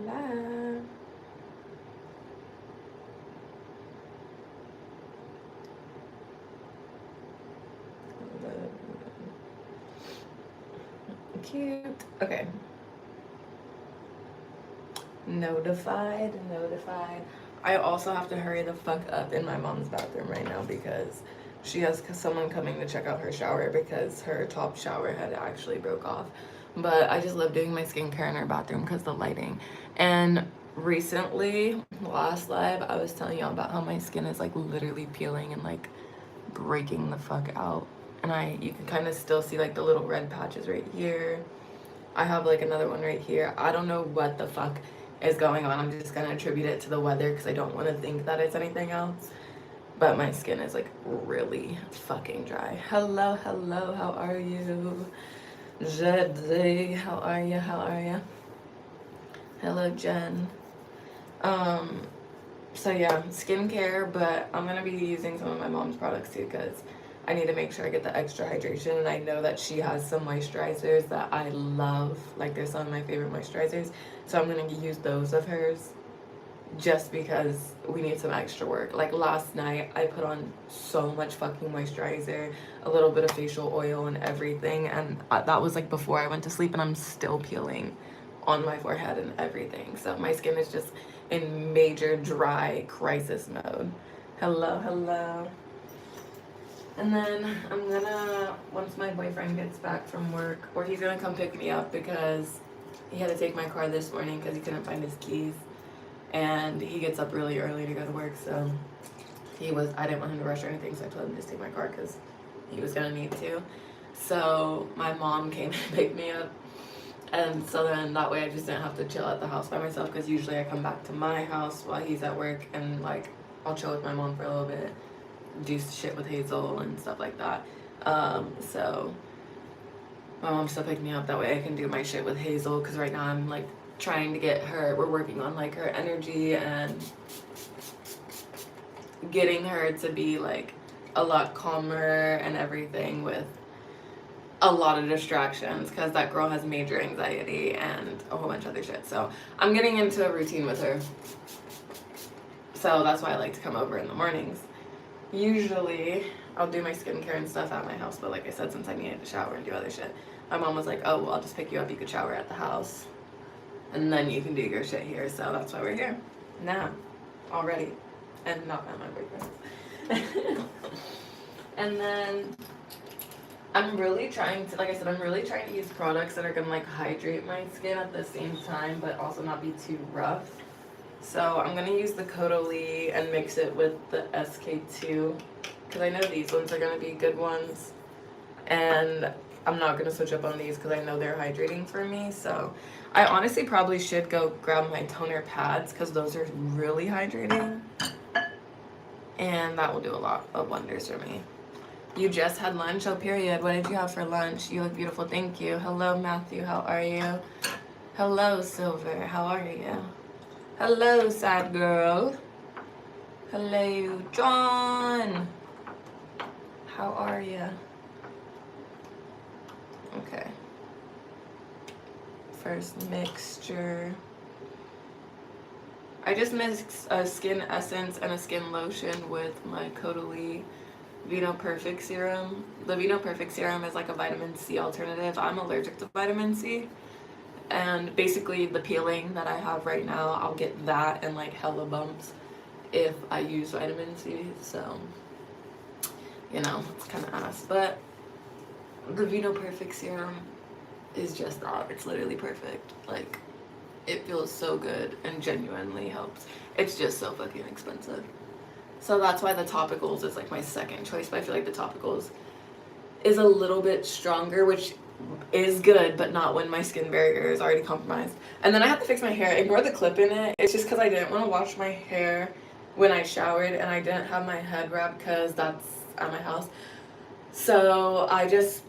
Hola. Cute. Okay. Notified. I also have to hurry the fuck up in my mom's bathroom right now because she has someone coming to check out her shower because her top shower head actually broke off. But I just love doing my skincare in her bathroom because the lighting. And recently, last live, I was telling y'all about how my skin is like literally peeling and like breaking the fuck out. And you can kind of still see like the little red patches right here. I have like another one right here. I don't know what the fuck is going on. I'm just gonna attribute it to the weather because I don't want to think that it's anything else. But my skin is like really fucking dry. Hello, hello, how are you? Jade, how are you? How are you? Hello, Jen. Um, so yeah, skincare, but I'm gonna be using some of my mom's products too because I need to make sure I get the extra hydration. And I know that she has some moisturizers that I love. Like they're some of my favorite moisturizers. So I'm gonna use those of hers just because we need some extra work. Like last night, I put on so much fucking moisturizer, a little bit of facial oil and everything. And that was like before I went to sleep and I'm still peeling on my forehead and everything. So my skin is just in major dry crisis mode. Hello, hello. And then I'm gonna, once my boyfriend gets back from work, or he's gonna come pick me up because he had to take my car this morning because he couldn't find his keys. And he gets up really early to go to work, so I didn't want him to rush or anything, so I told him to just take my car because he was gonna need to. So my mom came and picked me up. And so then that way I just didn't have to chill at the house by myself because usually I come back to my house while he's at work and like I'll chill with my mom for a little bit, do shit with Hazel and stuff like that. So my mom still picked me up that way I can do my shit with Hazel because right now I'm like trying to get her, we're working on like her energy and getting her to be like a lot calmer and everything with a lot of distractions because that girl has major anxiety and a whole bunch of other shit. So I'm getting into a routine with her. So that's why I like to come over in the mornings. Usually I'll do my skincare and stuff at my house, but like I said, since I needed to shower and do other shit, my mom was like, oh, well, I'll just pick you up. You could shower at the house and then you can do your shit here. So that's why we're here now already and not at my boyfriend's. And then I'm really trying to, like I said, I'm really trying to use products that are gonna like hydrate my skin at the same time, but also not be too rough. So I'm gonna use the Caudalie and mix it with the SK2 because I know these ones are gonna be good ones, and I'm not gonna switch up on these because I know they're hydrating for me. So I honestly probably should go grab my toner pads because those are really hydrating, and that will do a lot of wonders for me. You just had lunch? Oh, period. What did you have for lunch? You look beautiful. Thank you. Hello, Matthew. How are you? Hello, Silver. How are you? Hello, sad girl. Hello, John. How are you? Okay. First mixture. I just mixed a skin essence and a skin lotion with my Caudalie Vino Perfect Serum. The Vino Perfect Serum is like a vitamin C alternative. I'm allergic to vitamin C. And basically the peeling that I have right now, I'll get that and like hella bumps if I use vitamin C. So, you know, it's kind of ass. But the Vino Perfect Serum is just that. It's literally perfect. Like, it feels so good and genuinely helps. It's just so fucking expensive. So that's why the topicals is like my second choice, but I feel like the topicals is a little bit stronger, which is good, but not when my skin barrier is already compromised. And then I have to fix my hair. Ignore the clip in it. It's just because I didn't want to wash my hair when I showered and I didn't have my head wrapped because that's at my house. So I just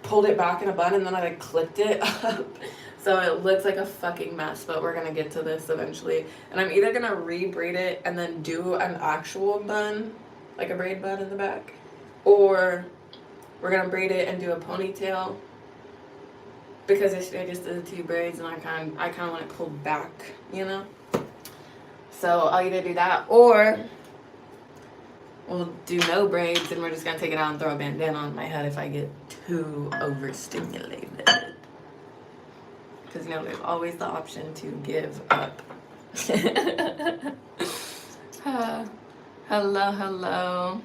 pulled it back in a bun and then I like clipped it up. So it looks like a fucking mess, but we're gonna get to this eventually. And I'm either gonna re-braid it and then do an actual bun, like a braid bun in the back, or we're gonna braid it and do a ponytail because yesterday I just did the 2 braids and I kind of want it pulled back, you know. So I'll either do that or we'll do no braids and we're just gonna take it out and throw a bandana on my head if I get too overstimulated. Because you know there's always the option to give up. Hello.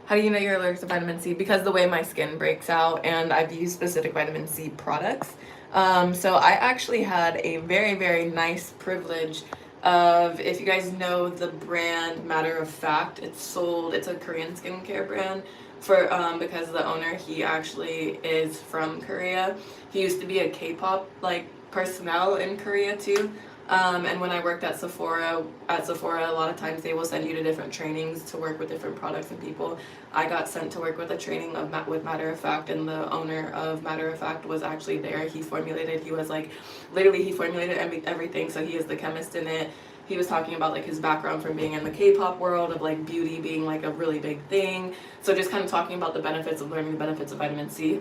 How do you know you're allergic to vitamin C? Because the way my skin breaks out, and I've used specific vitamin C products. So I actually had a very, very nice privilege of, if you guys know the brand Matter of Fact, it's a Korean skincare brand for because the owner, he actually is from Korea. He used to be a K-pop like personnel in Korea too. And when I worked at Sephora, a lot of times they will send you to different trainings to work with different products and people. I got sent to work with a training with Matter of Fact, and the owner of Matter of Fact was actually there. He formulated everything, so he is the chemist in it. He was talking about like his background from being in the K-pop world, of like beauty being like a really big thing. So just kind of talking about learning the benefits of vitamin C.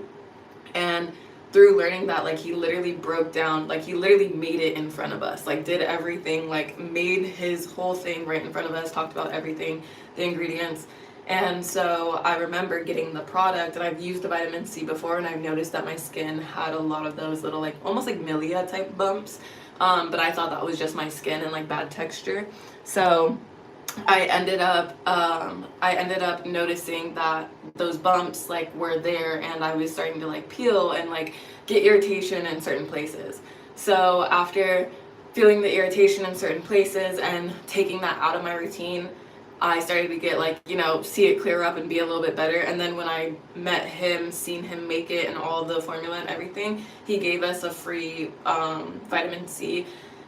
And through learning that, like, he literally broke down, like, he literally made it in front of us, like, did everything, like, made his whole thing right in front of us, talked about everything, the ingredients. And so I remember getting the product, and I've used the vitamin C before, and I've noticed that my skin had a lot of those little, like, almost like milia type bumps, but I thought that was just my skin and, like, bad texture. So I ended up noticing that those bumps like were there, and I was starting to like peel and like get irritation in certain places. So after feeling the irritation in certain places and taking that out of my routine, I started to get like, you know, see it clear up and be a little bit better. And then when I met him, seen him make it and all the formula and everything, he gave us a free vitamin C.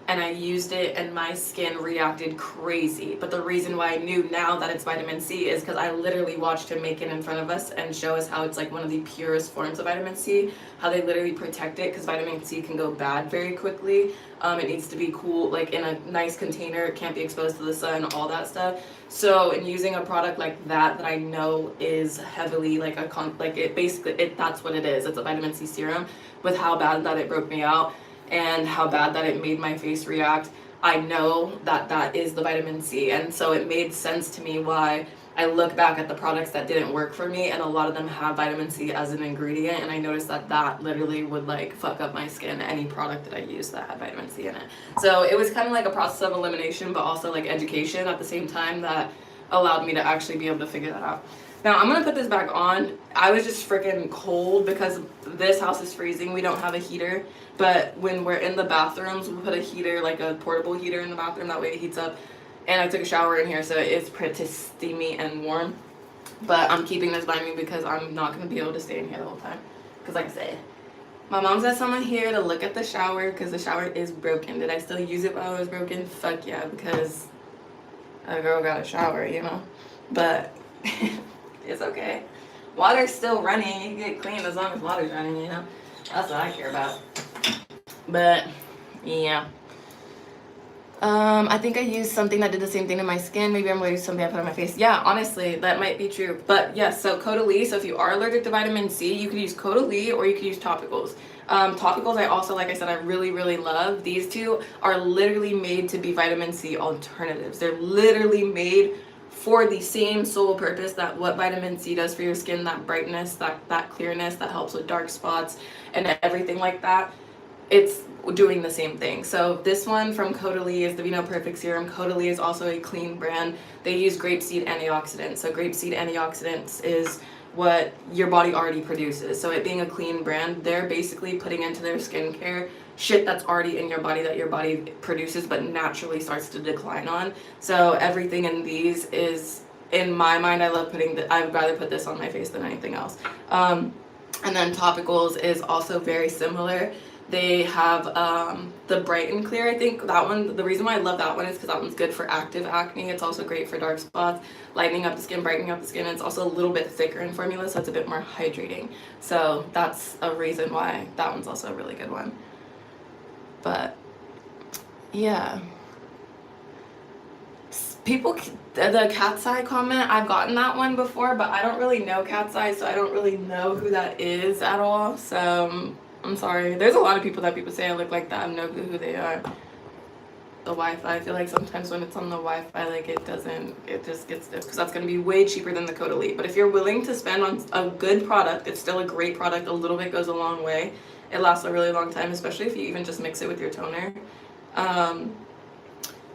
And I used it and my skin reacted crazy. But the reason why I knew now that it's vitamin C is because I literally watched him make it in front of us and show us how it's like one of the purest forms of vitamin C, how they literally protect it, because vitamin C can go bad very quickly. It needs to be cool, like in a nice container, it can't be exposed to the sun, all that stuff. So in using a product like that I know is heavily like that's what it is. It's a vitamin C serum. With how bad that it broke me out and how bad that it made my face react, I know that that is the vitamin C. And so it made sense to me why I look back at the products that didn't work for me, and a lot of them have vitamin C as an ingredient, and I noticed that that literally would like fuck up my skin, any product that I used that had vitamin C in it. So it was kind of like a process of elimination, but also like education at the same time that allowed me to actually be able to figure that out. Now I'm gonna put this back on. I was just freaking cold because this house is freezing. We don't have a heater, but when we're in the bathrooms, we put a heater, like a portable heater in the bathroom, that way it heats up. And I took a shower in here, so it's pretty steamy and warm. But I'm keeping this by me because I'm not gonna be able to stay in here the whole time. Because like I said, my mom said someone here to look at the shower because the shower is broken. Did I still use it while it was broken? Fuck yeah, because a girl got a shower, you know. But it's okay. Water's still running. You can get clean as long as water's running, you know. That's what I care about. But yeah. I think I used something that did the same thing to my skin. Maybe I'm going to use something I put on my face. Yeah, honestly, that might be true. But yes, so Caudalie. So if you are allergic to vitamin C, you could use Caudalie or you could use topicals. Topicals, I also, like I said, I really, really love. These two are literally made to be vitamin C alternatives. They're literally made for the same sole purpose that what vitamin C does for your skin, that brightness, that clearness, that helps with dark spots and everything like that. It's doing the same thing. So this one from Caudalie is the Vino Perfect Serum. Caudalie is also a clean brand. They use grapeseed antioxidants. So grapeseed antioxidants is what your body already produces. So it being a clean brand, they're basically putting into their skincare shit that's already in your body that your body produces but naturally starts to decline on. So everything in these is, in my mind, I love I'd rather put this on my face than anything else. And then topicals is also very similar. They have the Bright and Clear, I think. That one, the reason why I love that one is because that one's good for active acne. It's also great for dark spots, lightening up the skin, brightening up the skin. It's also a little bit thicker in formula, so it's a bit more hydrating. So that's a reason why that one's also a really good one. But yeah. The cat's eye comment, I've gotten that one before, but I don't really know cat's eye, so I don't really know who that is at all. So I'm sorry. There's a lot of people that people say I look like that. I have no clue who they are. The Wi-Fi, I feel like sometimes when it's on the Wi-Fi, like it just gets stiff, because that's going to be way cheaper than the Caudalie. But if you're willing to spend on a good product, it's still a great product. A little bit goes a long way. It lasts a really long time, especially if you even just mix it with your toner.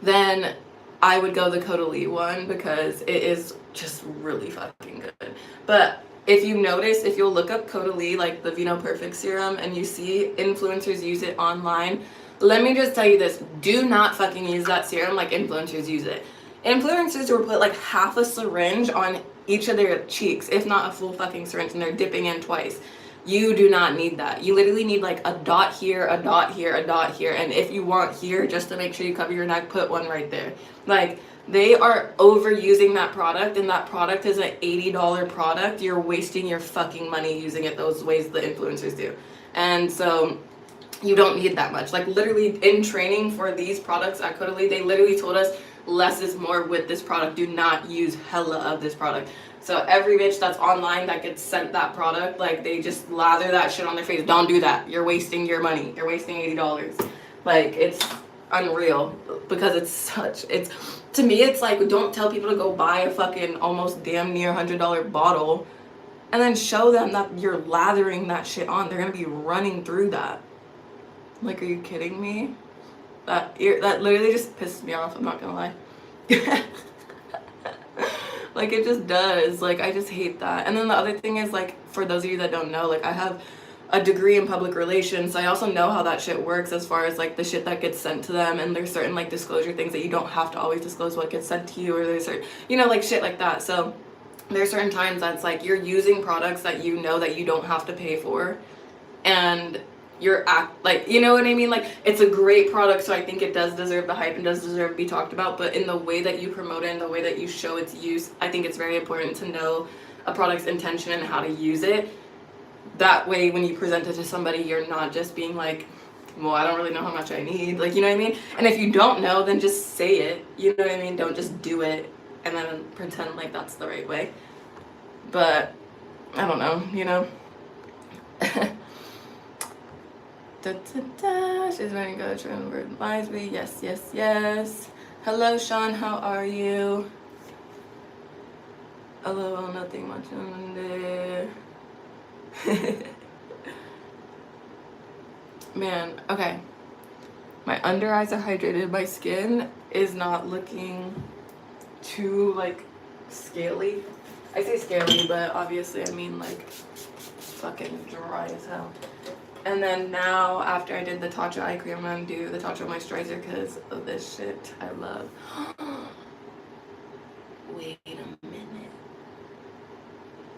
Then I would go the Caudalie one, because it is just really fucking good. But if you notice, if you'll look up Caudalie, like the Vino Perfect serum, and you see influencers use it online, let me just tell you this, do not fucking use that serum like influencers use it. Influencers will put like half a syringe on each of their cheeks, if not a full fucking syringe, and they're dipping in twice. You do not need that. You literally need like a dot here, a dot here, a dot here, and if you want here, just to make sure you cover your neck, put one right there. Like, they are overusing that product, and that product is an $80 product. You're wasting your fucking money using it those ways the influencers do. And so you don't need that much. Like, literally in training for these products at Caudalie, they literally told us less is more with this product. Do not use hella of this product. So every bitch that's online that gets sent that product, like, they just lather that shit on their face. Don't do that. You're wasting your money. You're wasting $80. Like, it's unreal, because to me, it's like, don't tell people to go buy a fucking almost damn near $100 bottle and then show them that you're lathering that shit on. They're gonna be running through that. Like, are you kidding me? That literally just pissed me off, I'm not gonna lie. Like, it just does. Like, I just hate that. And then the other thing is, like, for those of you that don't know, like, I have a degree in public relations, so I also know how that shit works as far as, like, the shit that gets sent to them, and there's certain, like, disclosure things that you don't have to always disclose what gets sent to you, or there's certain, you know, like, shit like that. So there's certain times that's, like, you're using products that you know that you don't have to pay for, and you're like, you know what I mean? Like, it's a great product, so I think it does deserve the hype and does deserve to be talked about, but in the way that you promote it and the way that you show its use, I think it's very important to know a product's intention and how to use it. That way, when you present it to somebody, you're not just being like, well, I don't really know how much I need. Like, you know what I mean? And if you don't know, then just say it. You know what I mean? Don't just do it and then pretend like that's the right way. But, I don't know, you know? Da, da, da. She's very good. Trying to advise me. Yes, yes, yes. Hello, Sean. How are you? Hello, nothing much on there. Man, okay. My under eyes are hydrated. My skin is not looking too, like, scaly. I say scaly, but obviously I mean, like, fucking dry as hell. And then now, after I did the Tatcha eye cream, I'm gonna do the Tatcha moisturizer because of this shit I love. Wait a minute.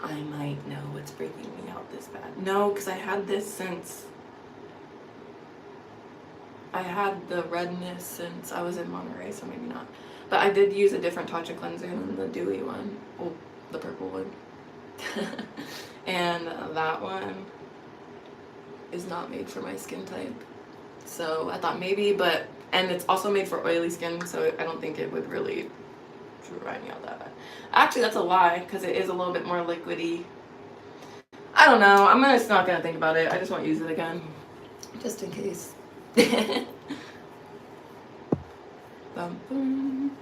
I might know what's breaking me out this bad. No, because I had this since... I had the redness since I was in Monterey, so maybe not. But I did use a different Tatcha cleanser than the dewy one. Oh, the purple one. And that one is not made for my skin type. So I thought maybe, but... And it's also made for oily skin, so I don't think it would really dry me out that bad. Actually, that's a lie, because it is a little bit more liquidy. I don't know. I'm just not going to think about it. I just won't use it again. Just in case. Bum, bum.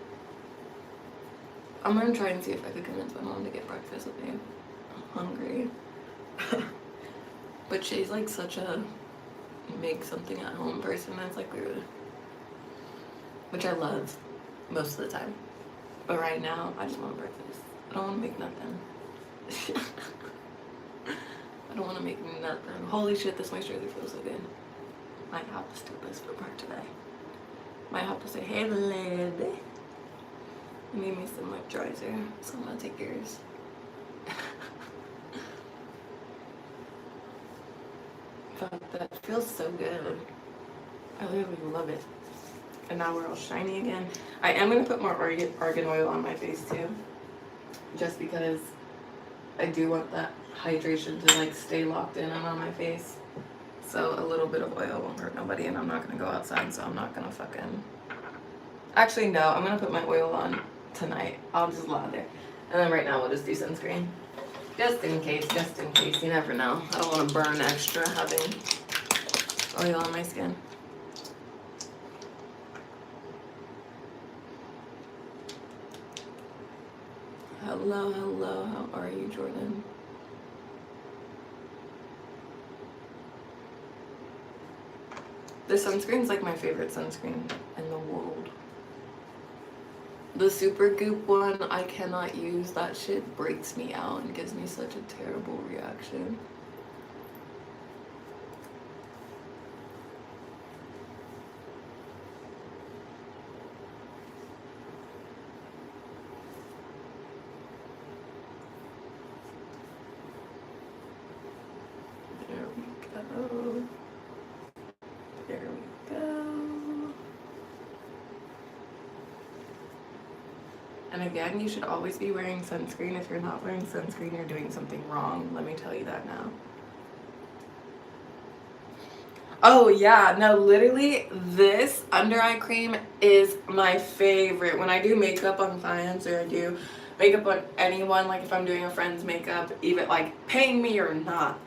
I'm going to try and see if I could convince my mom to get breakfast with me. I'm hungry. But she's like such a make something at home person. That's like weird. Which I love most of the time. But right now, I just want breakfast. I don't want to make nothing. I don't want to make nothing. Holy shit, this moisturizer feels so good. Might have to steal this for part today. Might have to say, hey lady, you need me some moisturizer, so I'm gonna take yours. Fuck, that feels so good. I literally love it. And now we're all shiny again. I am going to put more argan oil on my face too. Just because I do want that hydration to like stay locked in and on my face. So a little bit of oil won't hurt nobody, and I'm not going to go outside, so I'm not going to fucking... Actually, no, I'm going to put my oil on tonight. I'll just lather. And then right now we'll just do sunscreen. Just in case, you never know. I don't want to burn extra having oil on my skin. Hello, hello, how are you, Jordan? This sunscreen's like my favorite sunscreen in the world. The Super Goop one, I cannot use. That shit breaks me out and gives me such a terrible reaction. There we go. There we go. And again, you should always be wearing sunscreen. If you're not wearing sunscreen, you're doing something wrong. Let me tell you that now. Oh yeah, no, literally this under eye cream is my favorite. When I do makeup on clients or I do makeup on anyone, like if I'm doing a friend's makeup, even like paying me or not,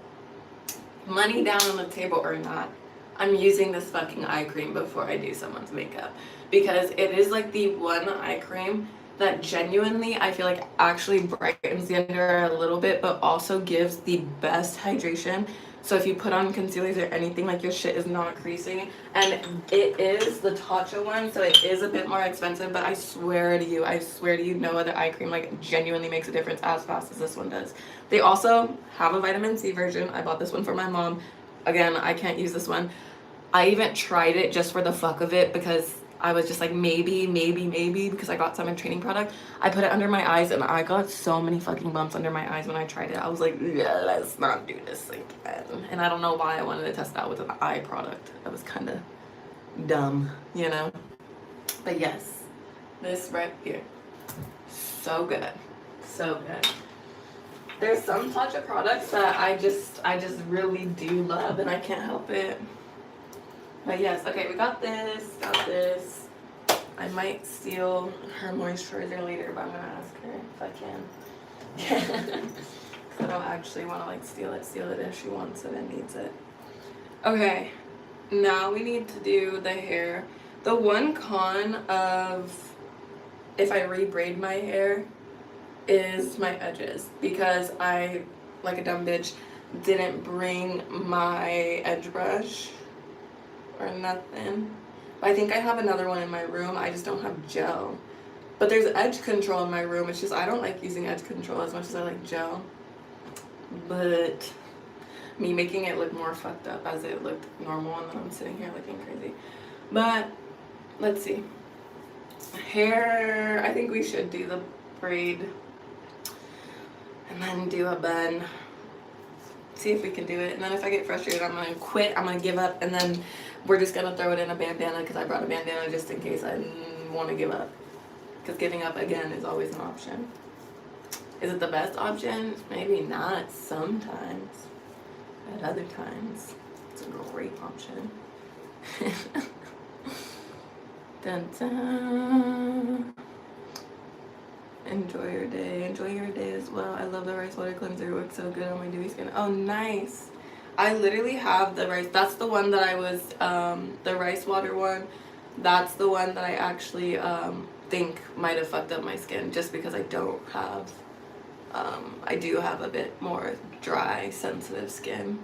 money down on the table or not, I'm using this fucking eye cream before I do someone's makeup. Because it is like the one eye cream that genuinely I feel like actually brightens the under eye a little bit, but also gives the best hydration. So if you put on concealers or anything, like your shit is not creasing. And it is the Tatcha one, so it is a bit more expensive, but I swear to you, no other eye cream like genuinely makes a difference as fast as this one does. They also have a vitamin C version. I bought this one for my mom. Again, I can't use this one. I even tried it just for the fuck of it because I was just like maybe because I got some in training product. I put it under my eyes and I got so many fucking bumps under my eyes when I tried it. I was like, yeah, let's not do this again. And I don't know why I wanted to test that with an eye product. That was kind of dumb, you know? But yes, this right here, so good, so good. There's some Tatcha products that I just really do love and I can't help it. But yes, okay, we got this. I might steal her moisturizer later, but I'm gonna ask her if I can. Cause I don't actually want to like steal it if she wants it and needs it. Okay, now we need to do the hair. The one con of if I rebraid my hair is my edges, because I, like a dumb bitch, didn't bring my edge brush or nothing. I think I have another one in my room. I just don't have gel. But there's edge control in my room. It's just I don't like using edge control as much as I like gel. But me making it look more fucked up as it looked normal, and then I'm sitting here looking crazy. But let's see. Hair, I think we should do the braid and then do a bun. See if we can do it. And then if I get frustrated, I'm gonna quit. I'm gonna give up, and then we're just gonna throw it in a bandana because I brought a bandana just in case I want to give up. Because giving up again is always an option. Is it the best option? Maybe not sometimes. At other times, it's a great option. Dun, dun. Enjoy your day. Enjoy your day as well. I love the rice water cleanser. It works so good on my dewy skin. Oh, nice. I literally have the rice. That's the one that I was, the rice water one. That's the one that I actually think might have fucked up my skin, just because I don't have, I do have a bit more dry, sensitive skin.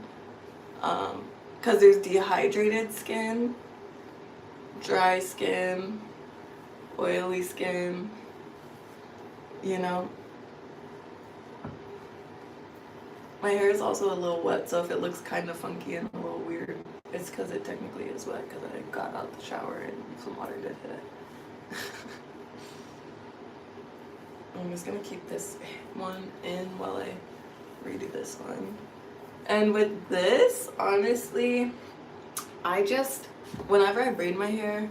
Because there's dehydrated skin, dry skin, oily skin, you know. My hair is also a little wet, so if it looks kind of funky and a little weird, it's because it technically is wet, because I got out the shower and some water did hit it. I'm just gonna keep this one in while I redo this one. And with this, honestly, whenever I braid my hair,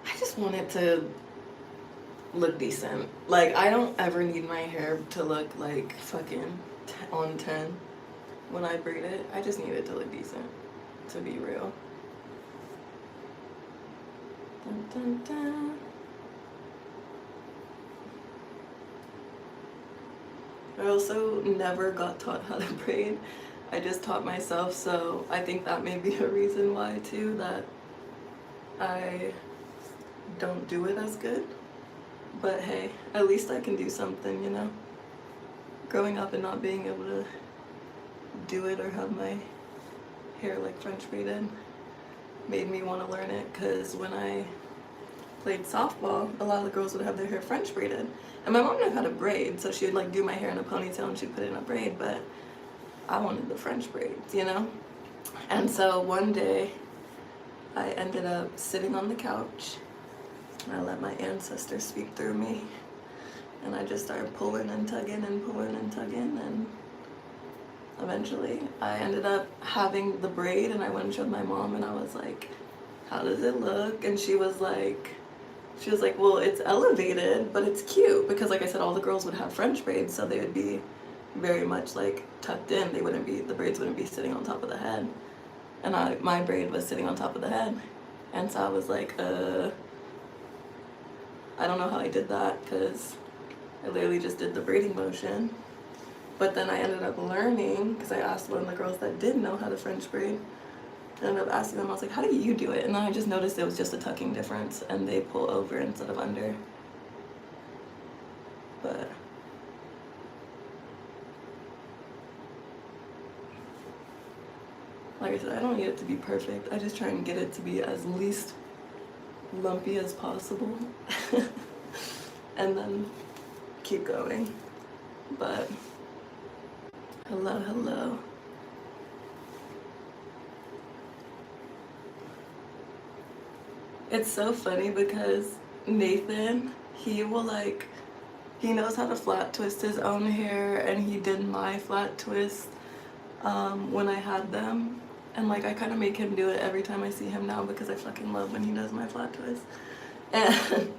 I just want it to look decent. Like, I don't ever need my hair to look like fucking on 10 when I braid it. I just need it to look decent, to be real. Dun, dun, dun. I also never got taught how to braid. I just taught myself, so I think that may be a reason why too, that I don't do it as good. But hey, at least I can do something, you know? Growing up and not being able to do it or have my hair like French braided made me want to learn it, because when I played softball, a lot of the girls would have their hair French braided. And my mom knew how to braid, so she would like do my hair in a ponytail and she'd put it in a braid, but I wanted the French braids, you know? And so one day I ended up sitting on the couch and I let my ancestors speak through me. And I just started pulling and tugging and pulling and tugging, and eventually I ended up having the braid, and I went and showed my mom and I was like, how does it look? And she was like, well, it's elevated, but it's cute, because like I said, all the girls would have French braids, so they would be very much like tucked in. They wouldn't be, the braids wouldn't be sitting on top of the head. And my braid was sitting on top of the head. And so I was like, I don't know how I did that, because I literally just did the braiding motion. But then I ended up learning, because I asked one of the girls that did know how to French braid. I ended up asking them, I was like, how do you do it? And then I just noticed it was just a tucking difference, and they pull over instead of under. But like I said, I don't need it to be perfect. I just try and get it to be as least lumpy as possible. And then keep going. But hello. It's so funny because Nathan, he knows how to flat twist his own hair, and he did my flat twist when I had them. And like I kind of make him do it every time I see him now, because I fucking love when he does my flat twist. And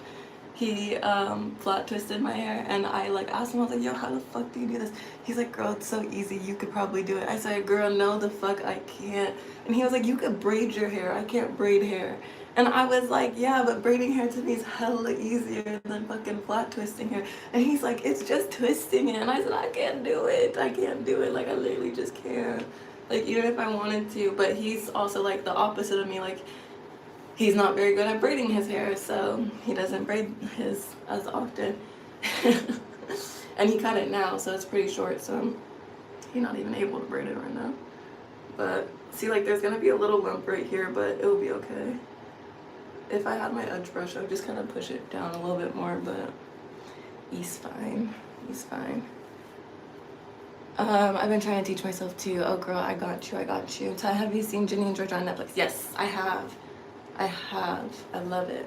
he flat twisted my hair, and I like asked him, I was like, yo, how the fuck do you do this? He's like, girl, it's so easy, you could probably do it. I said, girl, no the fuck I can't. And he was like, you could braid your hair, I can't braid hair. And I was like, yeah, but braiding hair to me is hella easier than fucking flat twisting hair. And he's like, it's just twisting it. And I said, I can't do it, like I literally just can't, like even if I wanted to. But he's also like the opposite of me, like he's not very good at braiding his hair, so he doesn't braid his as often. And he cut it now, so it's pretty short, so he's not even able to braid it right now. But see, like there's gonna be a little lump right here, but it'll be okay. If I had my edge brush, I would just kind of push it down a little bit more, but he's fine. He's fine. I've been trying to teach myself to, oh girl, I got you. Ty, have you seen Ginny and Georgia on Netflix? Yes, I have. I love it.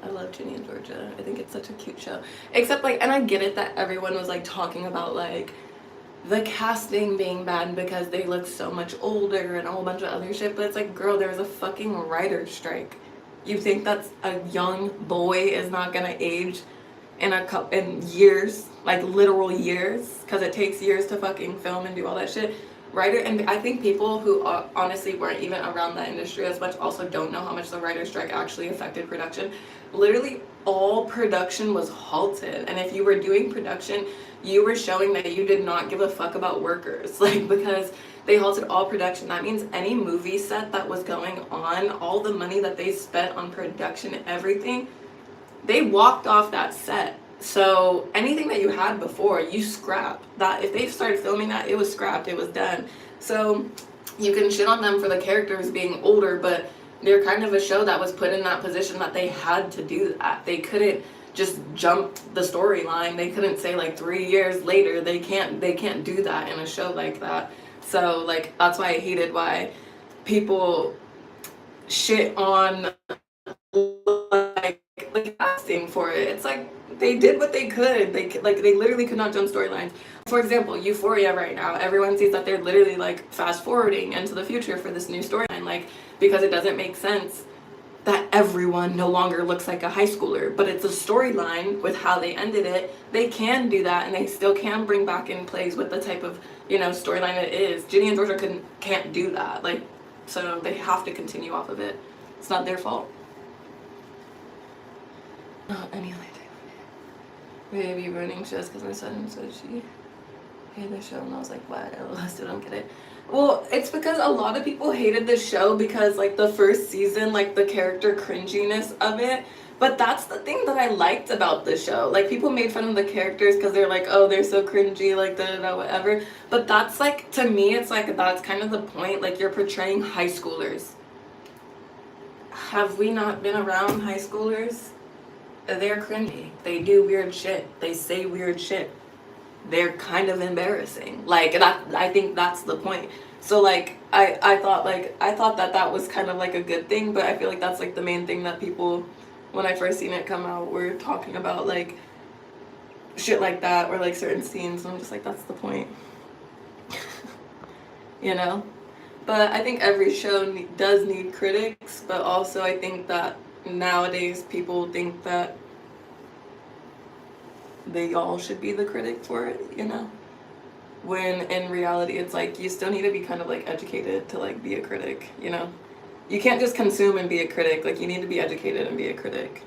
I love Ginny and Georgia. I think it's such a cute show. Except like, and I get it that everyone was like talking about like the casting being bad because they look so much older and a whole bunch of other shit, but it's like, girl, there was a fucking writer's strike. You think that's a young boy is not gonna age in years, like literal years, because it takes years to fucking film and do all that shit. Writer, and I think people who honestly weren't even around that industry as much also don't know how much the writer's strike actually affected production. Literally all production was halted, and if you were doing production, you were showing that you did not give a fuck about workers, like, because they halted all production. That means any movie set that was going on, all the money that they spent on production and everything, they walked off that set. So anything that you had before, you scrapped that. If they started filming that, it was scrapped, it was done. So you can shit on them for the characters being older, but they're kind of a show that was put in that position that they had to do that. They couldn't just jump the storyline. They couldn't say like 3 years later. They can't do that in a show like that. So like that's why I hated why people shit on like casting for it. It's like they did what they could. They literally could not jump storylines. For example, Euphoria right now, everyone sees that they're literally like fast forwarding into the future for this new storyline, like, because it doesn't make sense that everyone no longer looks like a high schooler, but it's a storyline with how they ended it. They can do that, and they still can bring back in plays with the type of, you know, storyline it is. Ginny and Georgia can't do that, like, so they have to continue off of it. It's not their fault. Not any other type of it. Maybe running just because my son said she hate the show, and I was like, what? I still don't get it. Well, it's because a lot of people hated the show because, like, the first season, like, the character cringiness of it. But that's the thing that I liked about the show. Like, people made fun of the characters because they're like, oh, they're so cringy, like, da-da-da, whatever. But that's, like, to me, it's like, that's kind of the point. Like, you're portraying high schoolers. Have we not been around high schoolers? They're cringy. They do weird shit. They say weird shit. They're kind of embarrassing. Like, that, I think that's the point. So, like, I thought that was kind of like a good thing, but I feel like that's like the main thing that people, when I first seen it come out, were talking about, like, shit like that, or like certain scenes, and I'm just like, that's the point. You know? But I think every show does need critics, but also I think that nowadays people think that they all should be the critic for it, you know? When in reality, it's like, you still need to be kind of like educated to like be a critic, you know? You can't just consume and be a critic, like you need to be educated and be a critic.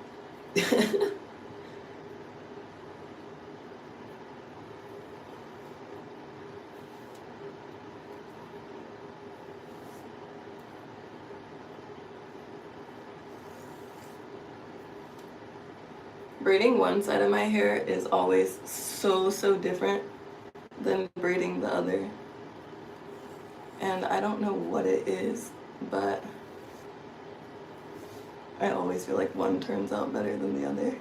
Braiding one side of my hair is always so different than braiding the other. And I don't know what it is, but I always feel like one turns out better than the other.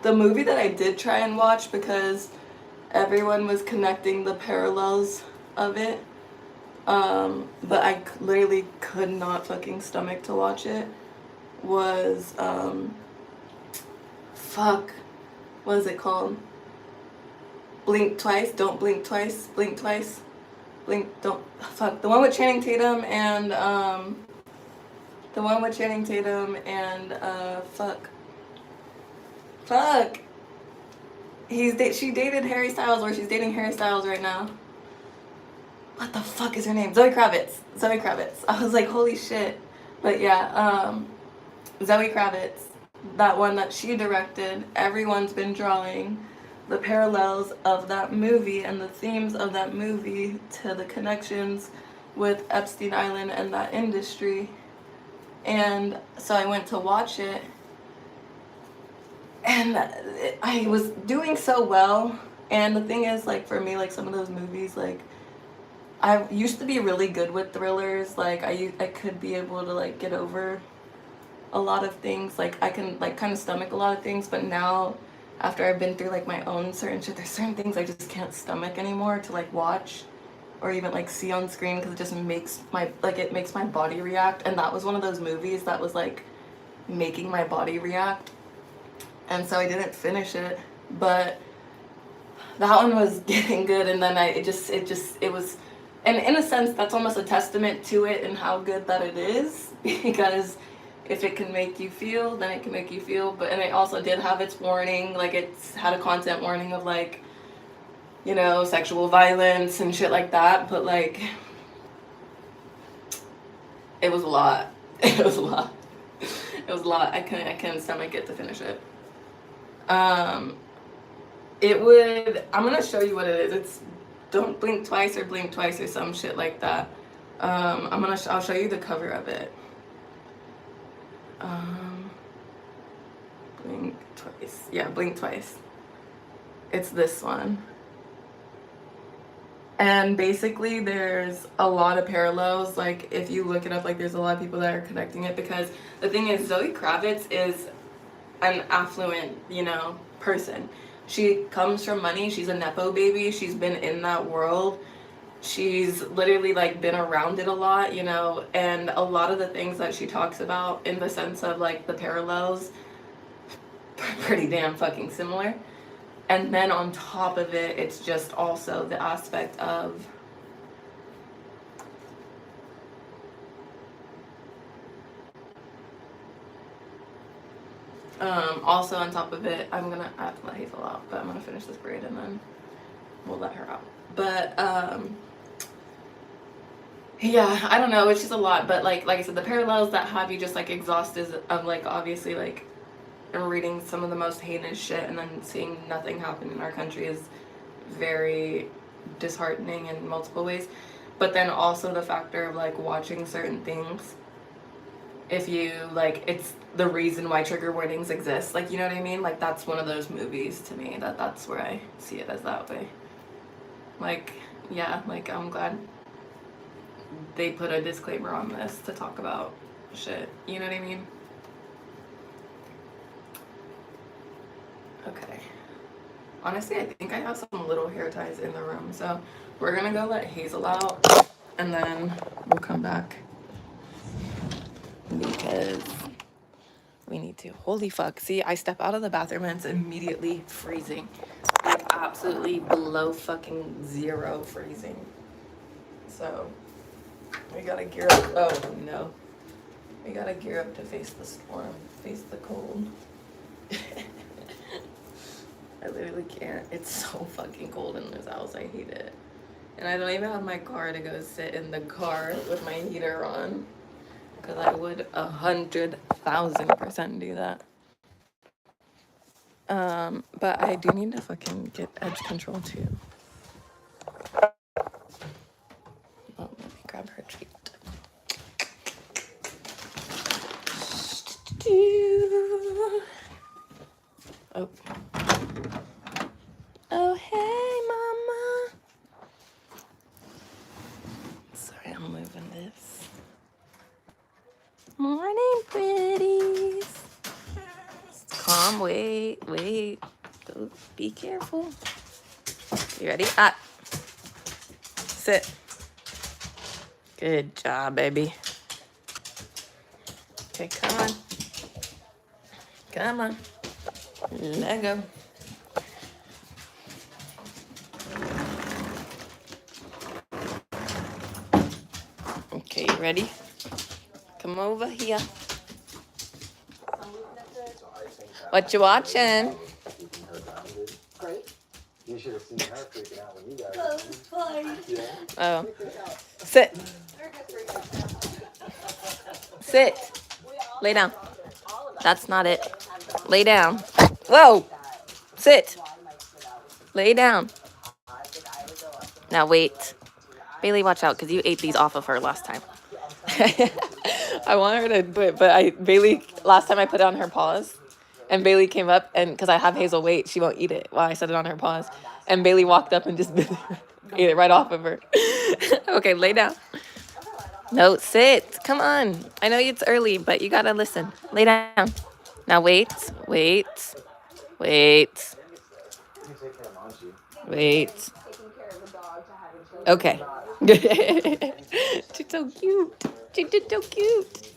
The movie that I did try and watch, because everyone was connecting the parallels of it, but I literally could not fucking stomach to watch it, was, fuck, what is it called? Blink Twice, Don't Blink Twice, Blink Twice, Blink, don't, fuck, the one with Channing Tatum and, fuck, she dated Harry Styles, or she's dating Harry Styles right now. What the fuck is her name? Zoe Kravitz. I was like, holy shit. But yeah, Zoe Kravitz, that one that she directed, everyone's been drawing the parallels of that movie and the themes of that movie to the connections with Epstein Island and that industry. And so I went to watch it, and I was doing so well. And the thing is, like, for me, like, some of those movies, like, I used to be really good with thrillers. Like, I could be able to, like, get over a lot of things. Like, I can, like, kind of stomach a lot of things. But now, after I've been through, like, my own certain shit, there's certain things I just can't stomach anymore to, like, watch or even, like, see on screen, because it just makes it makes my body react. And that was one of those movies that was, like, making my body react. And so I didn't finish it. But that one was getting good, and then it was, and in a sense, that's almost a testament to it and how good that it is, because if it can make you feel, then it can make you feel. But, and it also did have its warning, like, it's had a content warning of, like, you know, sexual violence and shit like that, but, like, it was a lot. It was a lot. It was a lot. I couldn't stomach it to finish it. I'm gonna show you what it is. It's Don't Blink Twice or Blink Twice or some shit like that. I'll show you the cover of it. Blink Twice. Yeah, Blink Twice. It's this one. And basically there's a lot of parallels. Like, if you look it up, like, there's a lot of people that are connecting it, because the thing is, Zoe Kravitz is an affluent, you know, person. She comes from money. She's a Nepo baby. She's been in that world. She's literally, like, been around it a lot, you know, and a lot of the things that she talks about in the sense of, like, the parallels, pretty damn fucking similar. And then on top of it, it's just also the aspect of also on top of it, I'm gonna have to let Hazel out, but I'm gonna finish this braid and then we'll let her out. But Yeah, I don't know, it's just a lot, but like I said, the parallels that have you just like exhausted of like obviously like reading some of the most heinous shit and then seeing nothing happen in our country is very disheartening in multiple ways. But then also the factor of like watching certain things, if you like, it's the reason why trigger warnings exist, like, you know what I mean, like that's one of those movies to me that's where I see it as that way. Like, yeah, like I'm glad they put a disclaimer on this to talk about shit, you know what I mean. Okay, honestly I think I have some little hair ties in the room, so we're gonna go let Hazel out and then we'll come back because we need to. Holy fuck. See, I step out of the bathroom and it's immediately freezing. Like absolutely below fucking zero freezing. So we gotta gear up. Oh no. We gotta gear up to face the storm, face the cold. I literally can't. It's so fucking cold in this house. I hate it. And I don't even have my car to go sit in the car with my heater on. Because I would 100,000% do that. But I do need to fucking get edge control too. Oh, let me grab her treat. Oh. Oh, hey, mama. Sorry, I'm moving this. Morning, pretties. Calm, wait. Go, be careful. You ready? Ah. Sit. Good job, baby. Okay, come on. Come on. Let go. Okay, you ready? Come over here. What you watching? You should have seen her freaking out when you guys. Oh. Sit. Sit. Lay down. That's not it. Lay down. Whoa. Sit. Lay down. Now wait. Bailey, watch out, because you ate these off of her last time. I want her to do it, but Bailey, last time I put it on her paws, and Bailey came up, and because I have Hazel wait, she won't eat it while I set it on her paws. And Bailey walked up and just ate it right off of her. Okay, lay down. No, sit. Come on. I know it's early, but you gotta listen. Lay down. Now wait. Okay. She's so cute. She's just so cute.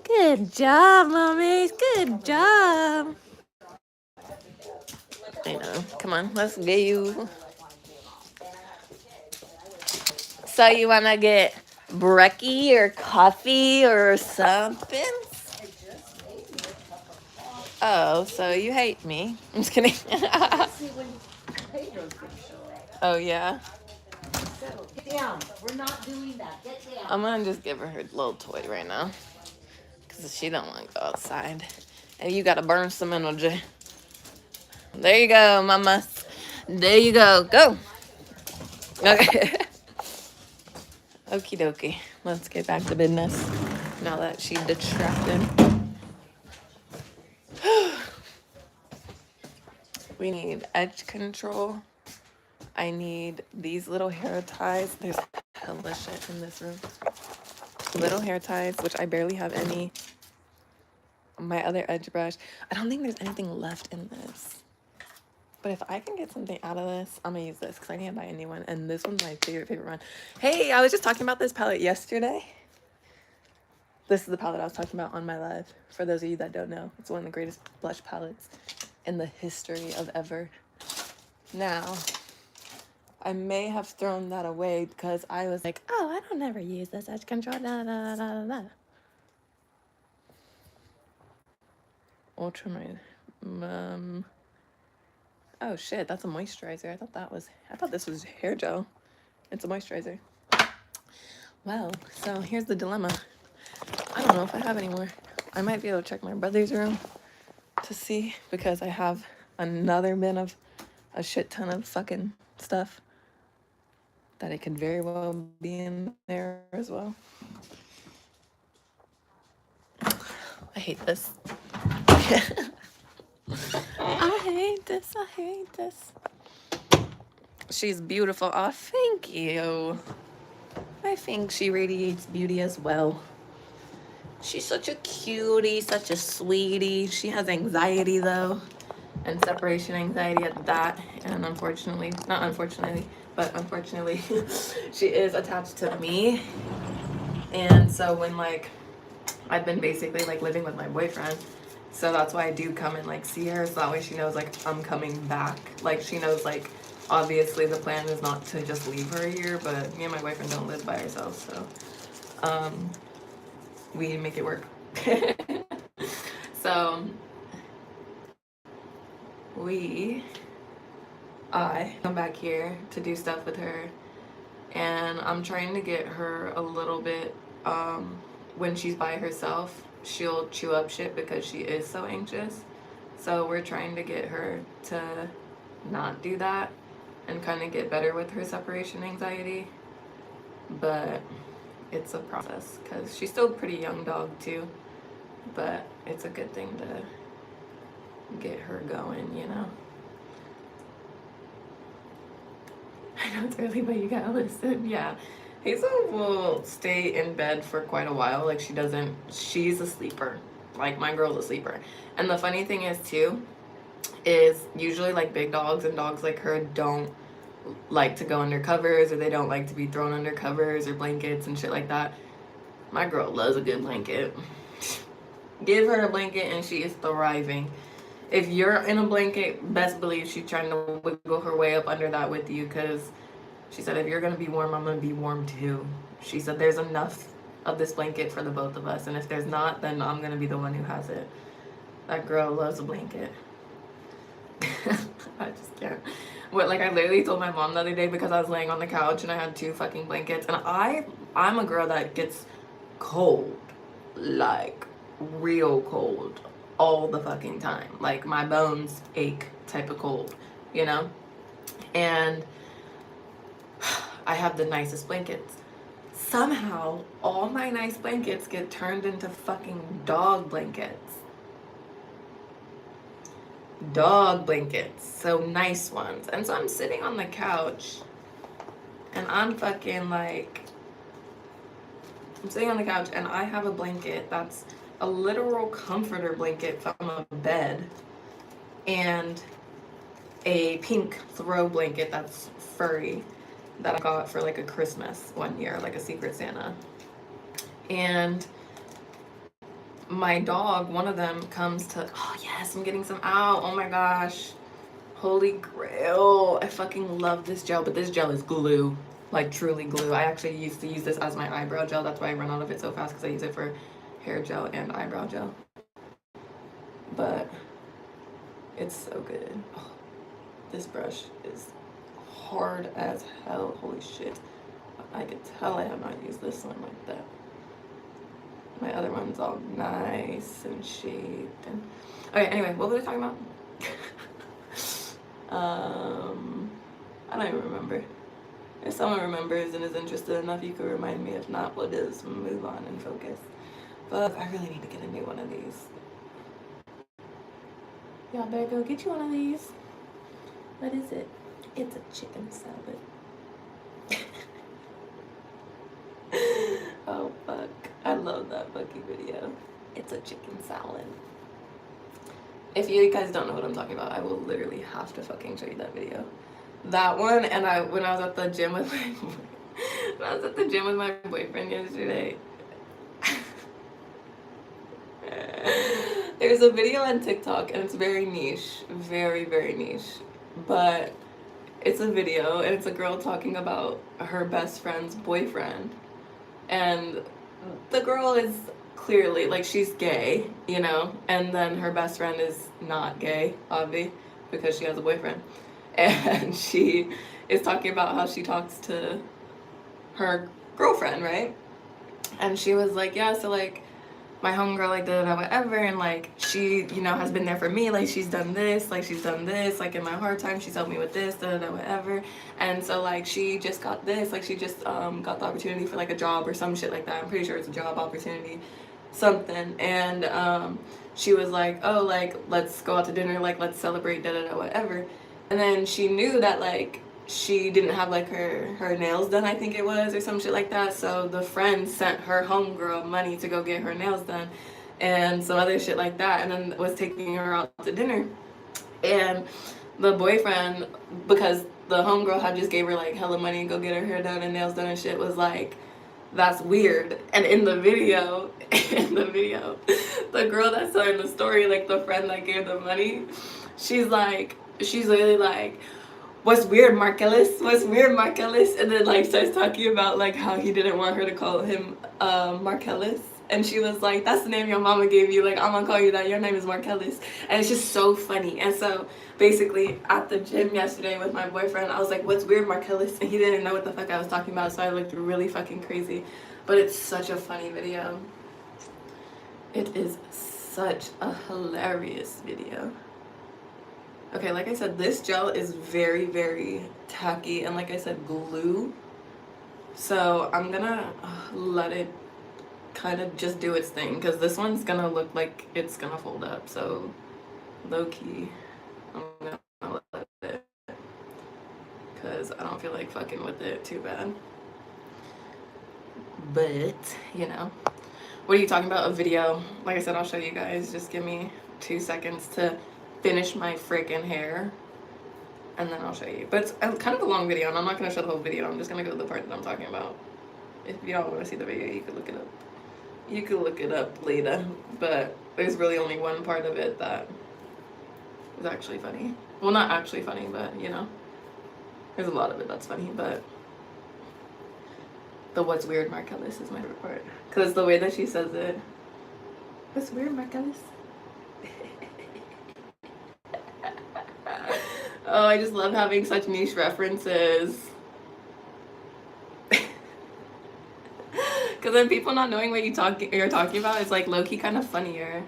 Good job, mommies. Good job. I know. Come on, let's get you. So you wanna get brekkie or coffee or something? Oh, so you hate me. I'm just kidding. Oh, yeah? Get down. We're not doing that. Get down. I'm gonna just give her little toy right now. Because she don't want to go outside. And you gotta burn some energy. There you go, mama. There you go. Go. Okay. Okie dokie. Let's get back to business. Now that she's distracted. We need edge control. I need these little hair ties. There's hella shit in this room. Little hair ties, which I barely have any. My other edge brush. I don't think there's anything left in this. But if I can get something out of this, I'm gonna use this because I can't buy a new one. And this one's my favorite one. Hey, I was just talking about this palette yesterday. This is the palette I was talking about on my live. For those of you that don't know, it's one of the greatest blush palettes in the history of ever. Now, I may have thrown that away because I was like, oh, I don't ever use this edge control. Da, da, da, da, da. Ultramate. Oh shit, that's a moisturizer. I thought this was hair gel. It's a moisturizer. Well, so here's the dilemma. I don't know if I have any more. I might be able to check my brother's room to see because I have another bin of a shit ton of fucking stuff that it could very well be in there as well. I hate this. I hate this. I hate this. She's beautiful. Oh, thank you. I think she radiates beauty as well. She's such a cutie, such a sweetie. She has anxiety though, and separation anxiety at that. And unfortunately, not unfortunately, but unfortunately, she is attached to me. And so when like I've been basically like living with my boyfriend, so that's why I do come and like see her. So that way she knows like I'm coming back. Like she knows like obviously the plan is not to just leave her here, but me and my boyfriend don't live by ourselves, so we make it work. So I come back here to do stuff with her, and I'm trying to get her a little bit, when she's by herself, she'll chew up shit because she is so anxious. So we're trying to get her to not do that and kind of get better with her separation anxiety. But it's a process because she's still a pretty young dog too. But it's a good thing to get her going, you know? I know it's early, but you gotta listen. Yeah. Hazel will stay in bed for quite a while. Like she's a sleeper. Like my girl's a sleeper. And the funny thing is too, is usually like big dogs and dogs like her don't like to go under covers, or they don't like to be thrown under covers or blankets and shit like that. My girl loves a good blanket. Give her a blanket and she is thriving. If you're in a blanket, best believe she's trying to wiggle her way up under that with you, because she said, if you're going to be warm, I'm going to be warm too. She said, there's enough of this blanket for the both of us, and if there's not, then I'm going to be the one who has it. That girl loves a blanket. I just can't. Like I literally told my mom the other day because I was laying on the couch and I had 2 fucking blankets, and I'm a girl that gets cold, like real cold all the fucking time. Like my bones ache type of cold, you know? And I have the nicest blankets. Somehow all my nice blankets get turned into fucking dog blankets. Dog blankets, so nice ones. And so I'm sitting on the couch and I'm sitting on the couch and I have a blanket that's a literal comforter blanket from a bed, and a pink throw blanket that's furry that I got for like a Christmas one year, like a Secret Santa. And my dog, one of them, comes to, oh yes, I'm getting some out. Oh my gosh. Holy grail. I fucking love this gel, but this gel is glue. Like truly glue. I actually used to use this as my eyebrow gel. That's why I run out of it so fast, because I use it for hair gel and eyebrow gel. But it's so good. Oh, this brush is hard as hell. Holy shit. I can tell I have not used this one like that. My other one's all nice and shaped. And okay, anyway, what was I talking about? I don't even remember. If someone remembers and is interested enough, you can remind me. If not, we'll just move on and focus. But I really need to get a new one of these. Y'all better go get you one of these. What is it? It's a chicken salad. Oh fuck. I love that fucking video. It's a chicken salad. If you guys don't know what I'm talking about, I will literally have to fucking show you that video. That one, and when I was at the gym with my boyfriend yesterday. There's a video on TikTok and it's very niche, very, very niche, but it's a video and it's a girl talking about her best friend's boyfriend, and the girl is clearly, like, she's gay, you know, and then her best friend is not gay, obviously, because she has a boyfriend, and she is talking about how she talks to her girlfriend, right? And she was like, yeah, so like my homegirl like whatever, and like she, you know, has been there for me, like she's done this, like in my hard time she's helped me with this, whatever. And so like she just got this, like she just got the opportunity for like a job or some shit like that. I'm pretty sure it's a job opportunity, something. And she was like, oh, like let's go out to dinner, like let's celebrate, whatever. And then she knew that like she didn't have like her nails done, I think it was, or some shit like that. So the friend sent her homegirl money to go get her nails done and some other shit like that, and then was taking her out to dinner. And the boyfriend, because the homegirl had just gave her like hella money to go get her hair done and nails done and shit, was like, that's weird. And in the video, the girl that's telling the story, like the friend that gave the money, she's literally like, what's weird, Marcellus? What's weird, Marcellus? And then like starts talking about like how he didn't want her to call him Marcellus. And she was like, that's the name your mama gave you. Like, I'm gonna call you that. Your name is Marcellus. And it's just so funny. And so basically at the gym yesterday with my boyfriend, I was like, what's weird, Marcellus? And he didn't know what the fuck I was talking about. So I looked really fucking crazy. But it's such a funny video. It is such a hilarious video. Okay, like I said, this gel is very, very tacky and like I said, glue. So I'm gonna let it kind of just do its thing, because this one's gonna look like it's gonna fold up. So low key, I'm gonna let it, because I don't feel like fucking with it too bad. But, you know, what are you talking about? A video? Like I said, I'll show you guys. Just give me 2 seconds to finish my freaking hair, and then I'll show you. But it's kind of a long video, and I'm not going to show the whole video. I'm just going to go to the part that I'm talking about. If y'all want to see the video, you could look it up. You could look it up later. But there's really only one part of it that is actually funny. Well, not actually funny, but, you know. There's a lot of it that's funny, but the what's weird, Marcellus, is my favorite part. Because the way that she says it. What's weird, Marcellus? Oh, I just love having such niche references. Because then people not knowing what you're talking about is like low-key kind of funnier.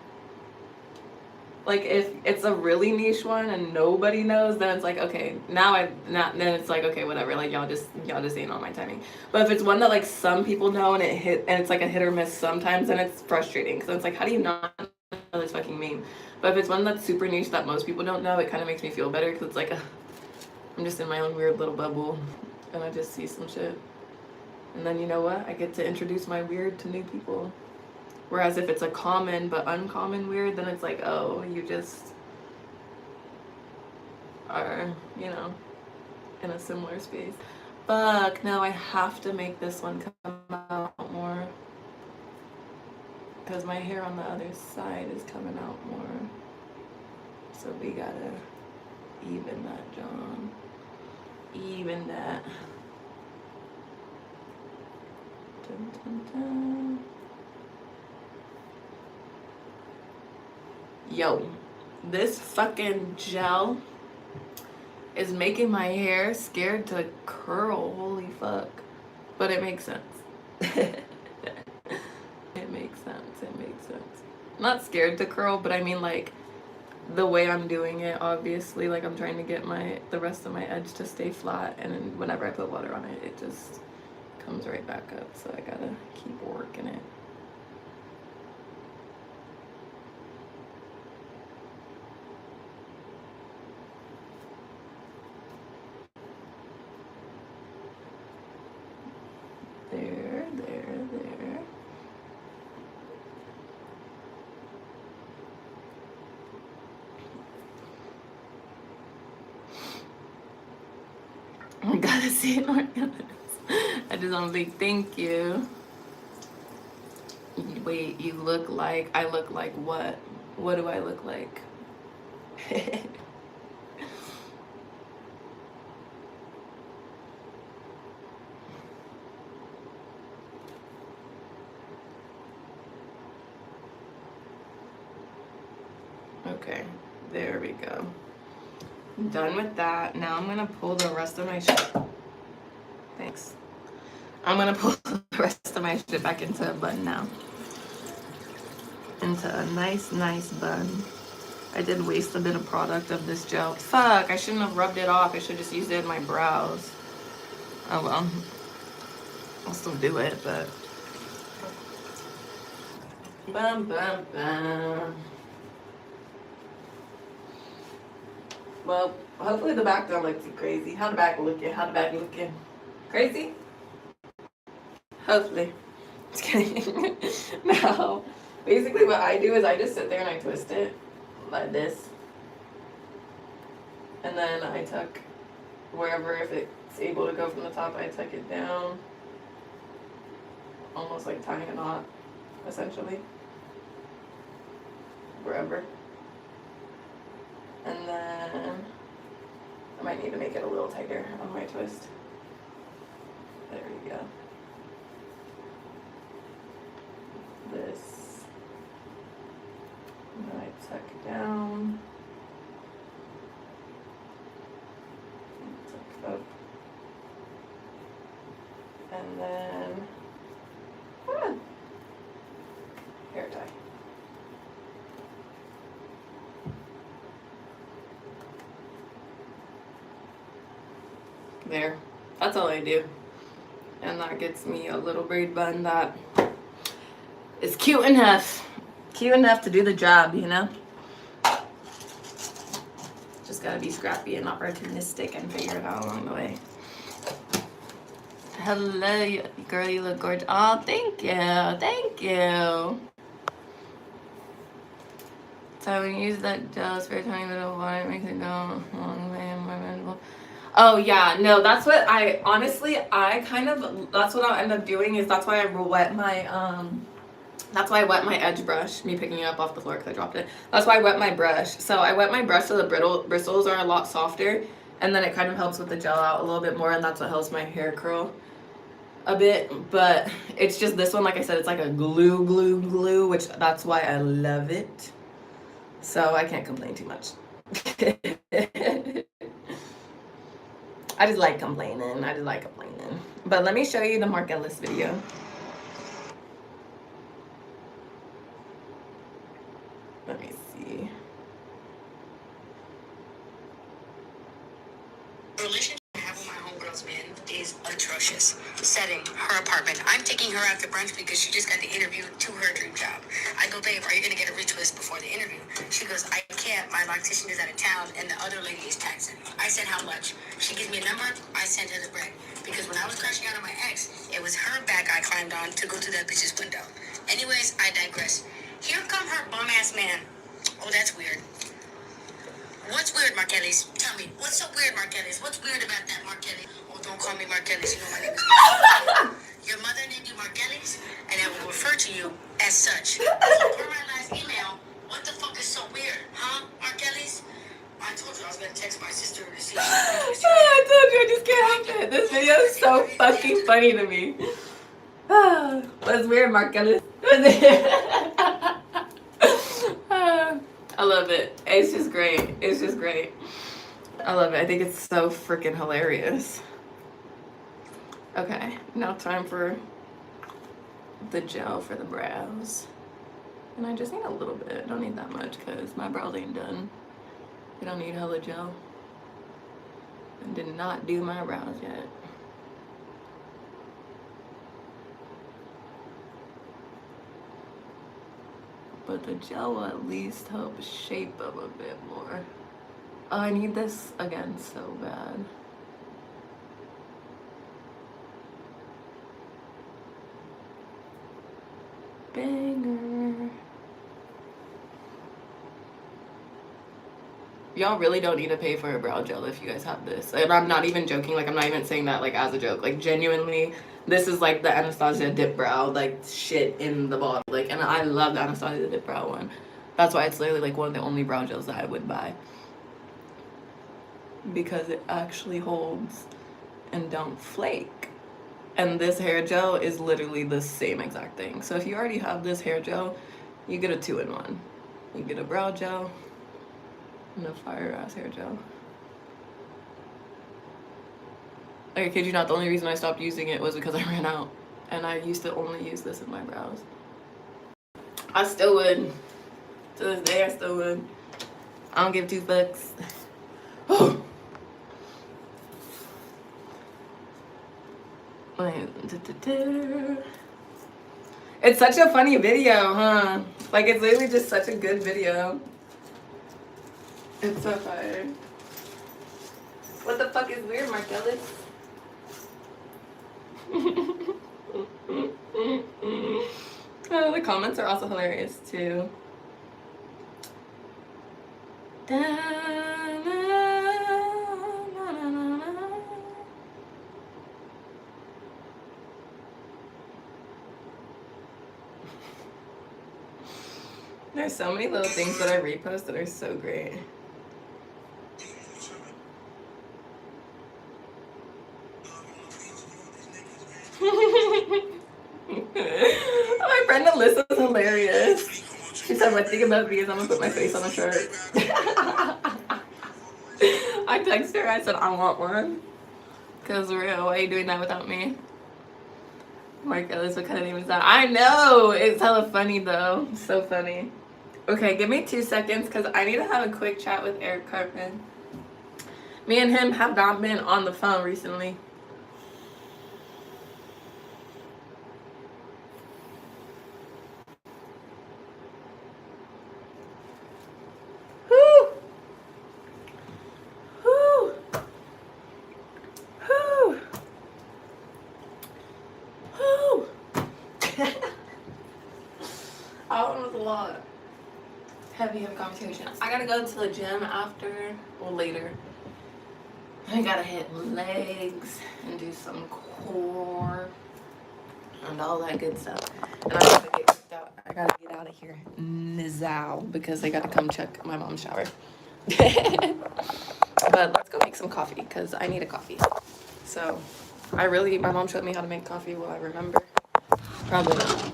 Like if it's a really niche one and nobody knows, then it's like, okay, then it's like, okay, whatever, like y'all just ain't on my timing. But if it's one that like some people know and it's like a hit or miss sometimes, then it's frustrating, because it's like, how do you not know this fucking meme? But if it's one that's super niche that most people don't know, it kind of makes me feel better, because it's like I'm just in my own weird little bubble and I just see some shit, and then you know what, I get to introduce my weird to new people. Whereas if it's a common but uncommon weird, then it's like, oh, you just are, you know, in a similar space. Fuck, now I have to make this one come out more, because my hair on the other side is coming out more. So we gotta even that, John. Even that. Dun, dun, dun. Yo, this fucking gel is making my hair scared to curl. Holy fuck. But it makes sense. It makes sense. It makes sense. Not scared to curl, but I mean like the way I'm doing it, obviously, like I'm trying to get the rest of my edge to stay flat, and then whenever I put water on it, it just comes right back up. So I gotta keep working it. There. I gotta see it on your lips. I just want to say thank you. Wait, you look like, I look like what? What do I look like? Okay, there we go. Done with that. Now I'm gonna pull the rest of my thanks. I'm gonna pull the rest of my shit back into a bun now. Into a nice bun. I did waste a bit of product of this gel. Fuck, I shouldn't have rubbed it off. I should just used it in my brows. Oh well. I'll still do it, but. Bum, bum, bum. Well, hopefully the back don't look too crazy. How the back looking? How the back looking? Crazy? Hopefully. Just kidding. No. Basically what I do is I just sit there and I twist it like this. And then I tuck wherever, if it's able to go from the top, I tuck it down. Almost like tying a knot, essentially. Wherever. And then I might need to make it a little tighter on my twist. There you go. This. And then I tuck down. Tuck up. And then hair tie. There. That's all I do. And that gets me a little braid bun that is cute enough. Cute enough to do the job, you know? Just gotta be scrappy and opportunistic and figure it out along the way. Hello, girl, you look gorgeous. Oh, thank you. Thank you. So when you use that gel spray tiny bit of water, it makes it go a long way and more manageable. Oh yeah, no, that's what I honestly that's what I'll end up doing is that's why I wet my edge brush, me picking it up off the floor because I dropped it. That's why I wet my brush. So I wet my brush so the bristles are a lot softer, and then it kind of helps with the gel out a little bit more, and that's what helps my hair curl a bit. But it's just this one, like I said, it's like a glue, which that's why I love it. So I can't complain too much. I just like complaining. But let me show you the Mark Ellis video. Let me see. The relationship I have with my homegirls, man, is atrocious. Setting, her apartment. I'm taking her out to brunch because she just got the interview to her dream job. I go, babe, are you going to get a retwist before the interview? She goes, I can't. My loctician is out of town, and the other lady is taxing. I said, how much? She gives me a number. I sent her the bread. Because when I was crashing out on my ex, it was her back I climbed on to go through that bitch's window. Anyways, I digress. Here come her bum-ass man. Oh, that's weird. What's weird, Mark Ellis? Tell me, what's so weird, Mark Ellis? What's weird about that, Mark Ellis? Oh, don't call me Mark Ellis. You know my name is Mark. Your mother named you Mark Ellis, and I will refer to you as such. So per my last email, what the fuck is so weird, huh, Mark Ellis? I told you I was gonna text my sister to see. I told you I just can't help it. This video is so fucking funny to me. What's weird, Mark Ellis? I love it. It's just great. It's just great. I love it. I think it's so freaking hilarious. Okay, now time for the gel for the brows. And I just need a little bit. I don't need that much because my brows ain't done. I don't need hella gel. I did not do my brows yet. But the gel will at least help shape them a bit more. Oh, I need this again so bad. Banger. Y'all really don't need to pay for a brow gel if you guys have this. And I'm not even joking. Like, I'm not even saying that like as a joke. Like, genuinely, this is like the Anastasia Dip Brow like shit in the bottle. Like, and I love the Anastasia Dip Brow one. That's why it's literally like one of the only brow gels that I would buy, because it actually holds and don't flake. And this hair gel is literally the same exact thing. So if you already have this hair gel, you get a 2-in-1. You get a brow gel and a fire ass hair gel. Like, I kid you not, the only reason I stopped using it was because I ran out. And I used to only use this in my brows. I still would. To this day, I still would. I don't give two fucks. It's such a funny video, huh? Like, it's literally just such a good video. It's so fire. What the fuck is weird, Marcellus? Oh, the comments are also hilarious too. There's so many little things that I repost that are so great. My friend Alyssa's hilarious. She said, "What thing about me is I'm gonna put my face on a shirt." I texted her, I said, "I want one." Cause real, why are you doing that without me? Mark Ellis, what kind of name is that? I know! It's hella funny though. So funny. Okay, give me 2 seconds because I need to have a quick chat with Eric Carpin. Me and him have not been on the phone recently. Whew. Whew. Whew. Whew. That one was a lot. Heavy conversation. I gotta go to the gym after, well, later. I gotta hit legs and do some core and all that good stuff. And I gotta get kicked out. I gotta get out of here now because I gotta come check my mom's shower. But let's go make some coffee because I need a coffee. So my mom showed me how to make coffee. Will I remember? Probably not.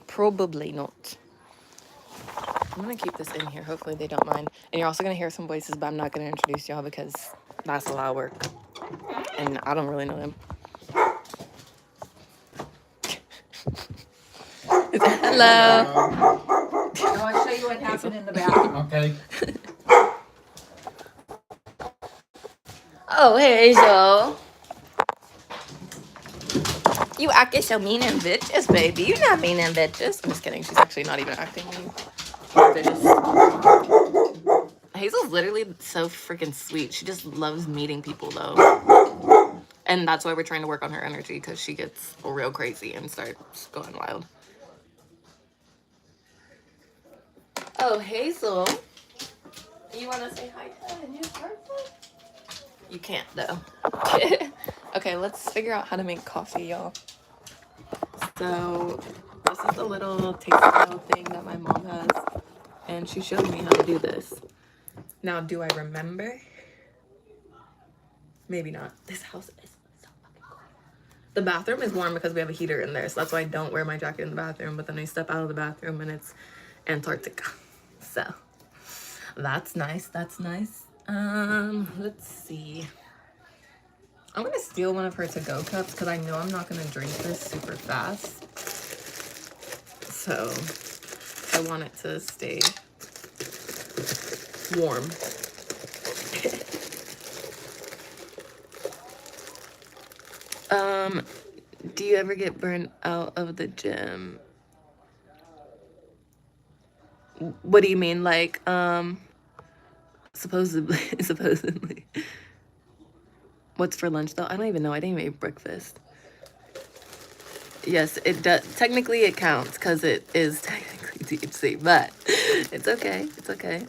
Probably not. I'm gonna keep this in here. Hopefully they don't mind. And you're also gonna hear some voices, but I'm not gonna introduce y'all because that's a lot of work. And I don't really know them. Hello. I'll show you what happened in the bathroom. Okay. Oh, hey, Hazel. You acting so mean and bitches, baby. You're not mean and bitches. I'm just kidding. She's actually not even acting mean. Hazel's literally so freaking sweet. She just loves meeting people, though. And that's why we're trying to work on her energy, because she gets real crazy and starts going wild. Oh, Hazel. You want to say hi to the new person? You can't, though. Okay, let's figure out how to make coffee, y'all. So, this is the little taiesaa thing that my mom has. And she showed me how to do this. Now, do I remember? Maybe not. This house is so fucking cold. The bathroom is warm because we have a heater in there. So that's why I don't wear my jacket in the bathroom. But then I step out of the bathroom and it's Antarctica. So, that's nice. That's nice. Let's see. I'm gonna steal one of her to-go cups because I know I'm not gonna drink this super fast. So I want it to stay warm. Do you ever get burnt out of the gym? What do you mean? Like, supposedly. What's for lunch though? I don't even know. I didn't even eat breakfast. Yes, it does. Technically, it counts because it is technically THC, but it's okay. It's okay.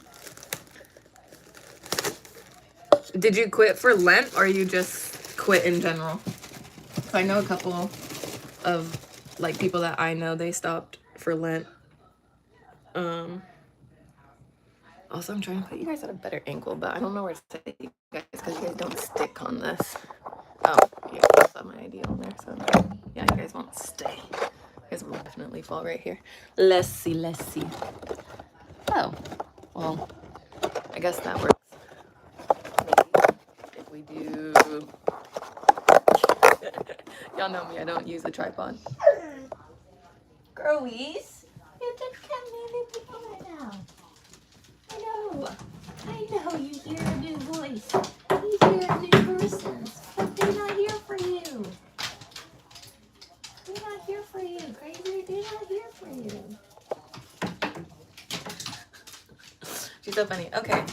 Did you quit for Lent or you just quit in general? So I know a couple of like people that I know, they stopped for Lent. Also, I'm trying to put you guys at a better angle, but I don't know where to take you guys because you guys don't stick on this. Oh, yeah, I also have my ID on there, so yeah, you guys won't stay. You guys will definitely fall right here. Let's see. Oh, well, I guess that works. Maybe if we do Y'all know me, I don't use a tripod. Girlies, you just can't really be right now. I know you hear a new voice. You hear a new person, but they're not here for you. They're not here for you, crazy. They're not here for you. She's so funny. Okay.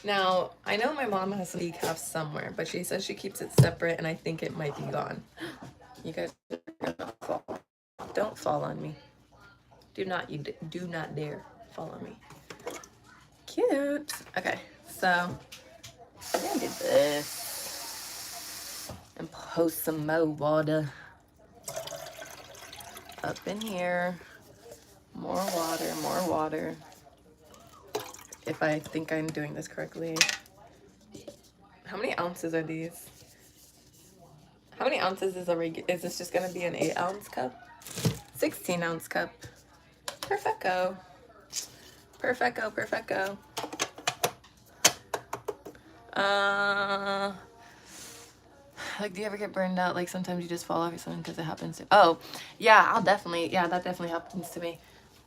Now, I know my mom has some decaf somewhere, but she says she keeps it separate, and I think it might be gone. You guys are gonna fall. Don't fall on me. Do not dare fall on me. Cute. Okay, so I'm gonna do this and post some more water up in here. More water, more water. If I think I'm doing this correctly. How many ounces are these? How many ounces is is this just gonna be an 8-ounce cup? 16-ounce cup. Perfecto. Perfecto, perfecto. Like, do you ever get burned out? Like, sometimes you just fall off or something because it happens to... Oh, yeah, that definitely happens to me.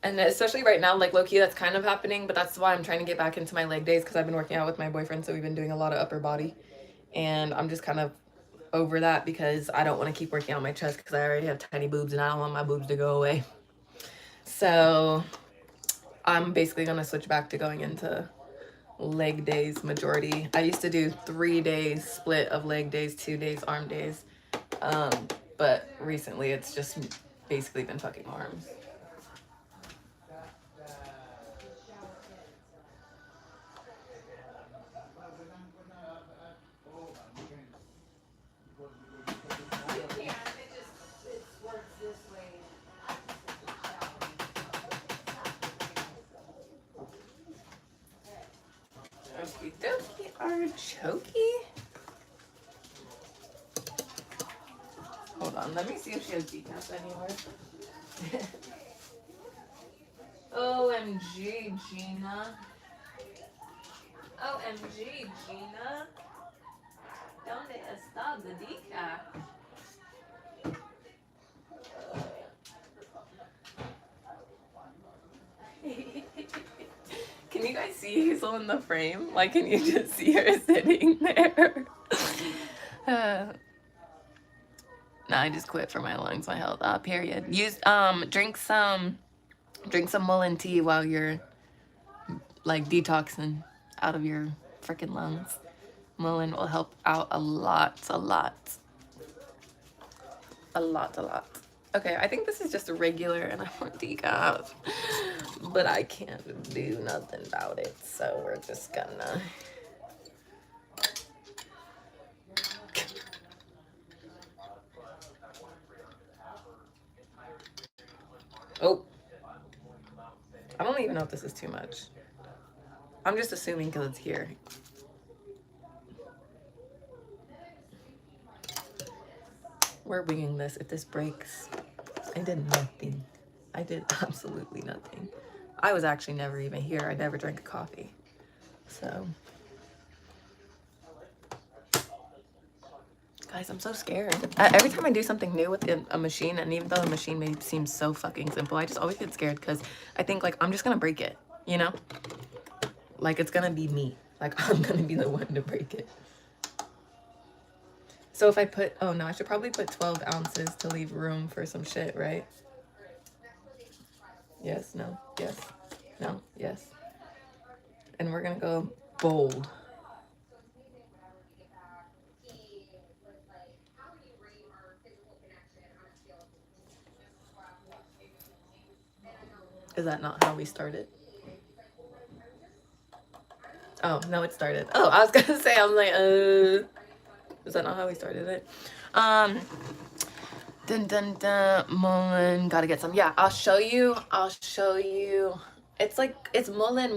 And especially right now, like, low-key, that's kind of happening, but that's why I'm trying to get back into my leg days, because I've been working out with my boyfriend, so we've been doing a lot of upper body. And I'm just kind of over that because I don't want to keep working out my chest because I already have tiny boobs and I don't want my boobs to go away. So I'm basically going to switch back to going into leg days majority. I used to do 3 days split of leg days, 2 days arm days. But recently it's just basically been fucking arms. Okie dokie, artichoke. Hold on, let me see if she has decaf anywhere. OMG, Gina. OMG, Gina. ¿Dónde está the decaf? Can you guys see Hazel in the frame? Like, can you just see her sitting there? No, I just quit for my lungs, my health. Period. Drink some Mullen tea while you're like detoxing out of your freaking lungs. Mullen will help out a lot. Okay, I think this is just a regular and I want decaf, but I can't do nothing about it, so we're just gonna... Oh, I don't even know if this is too much. I'm just assuming because it's here. We're winging this. If this breaks, I did nothing. I did absolutely nothing. I was actually never even here. I never drank a coffee. So, guys, I'm so scared. Every time I do something new with a machine, and even though the machine may seem so fucking simple, I just always get scared because I think, like, I'm just gonna break it, you know? Like, it's gonna be me. Like, I'm gonna be the one to break it. So if I put, oh no, I should probably put 12 ounces to leave room for some shit, right? Yes, no, yes, no, yes. And we're gonna go bold. Is that not how we started? Oh, no, it started. Oh, I was gonna say, I was like, is that not how we started it? Mullen, gotta get some. Yeah, I'll show you. It's like, it's mullen,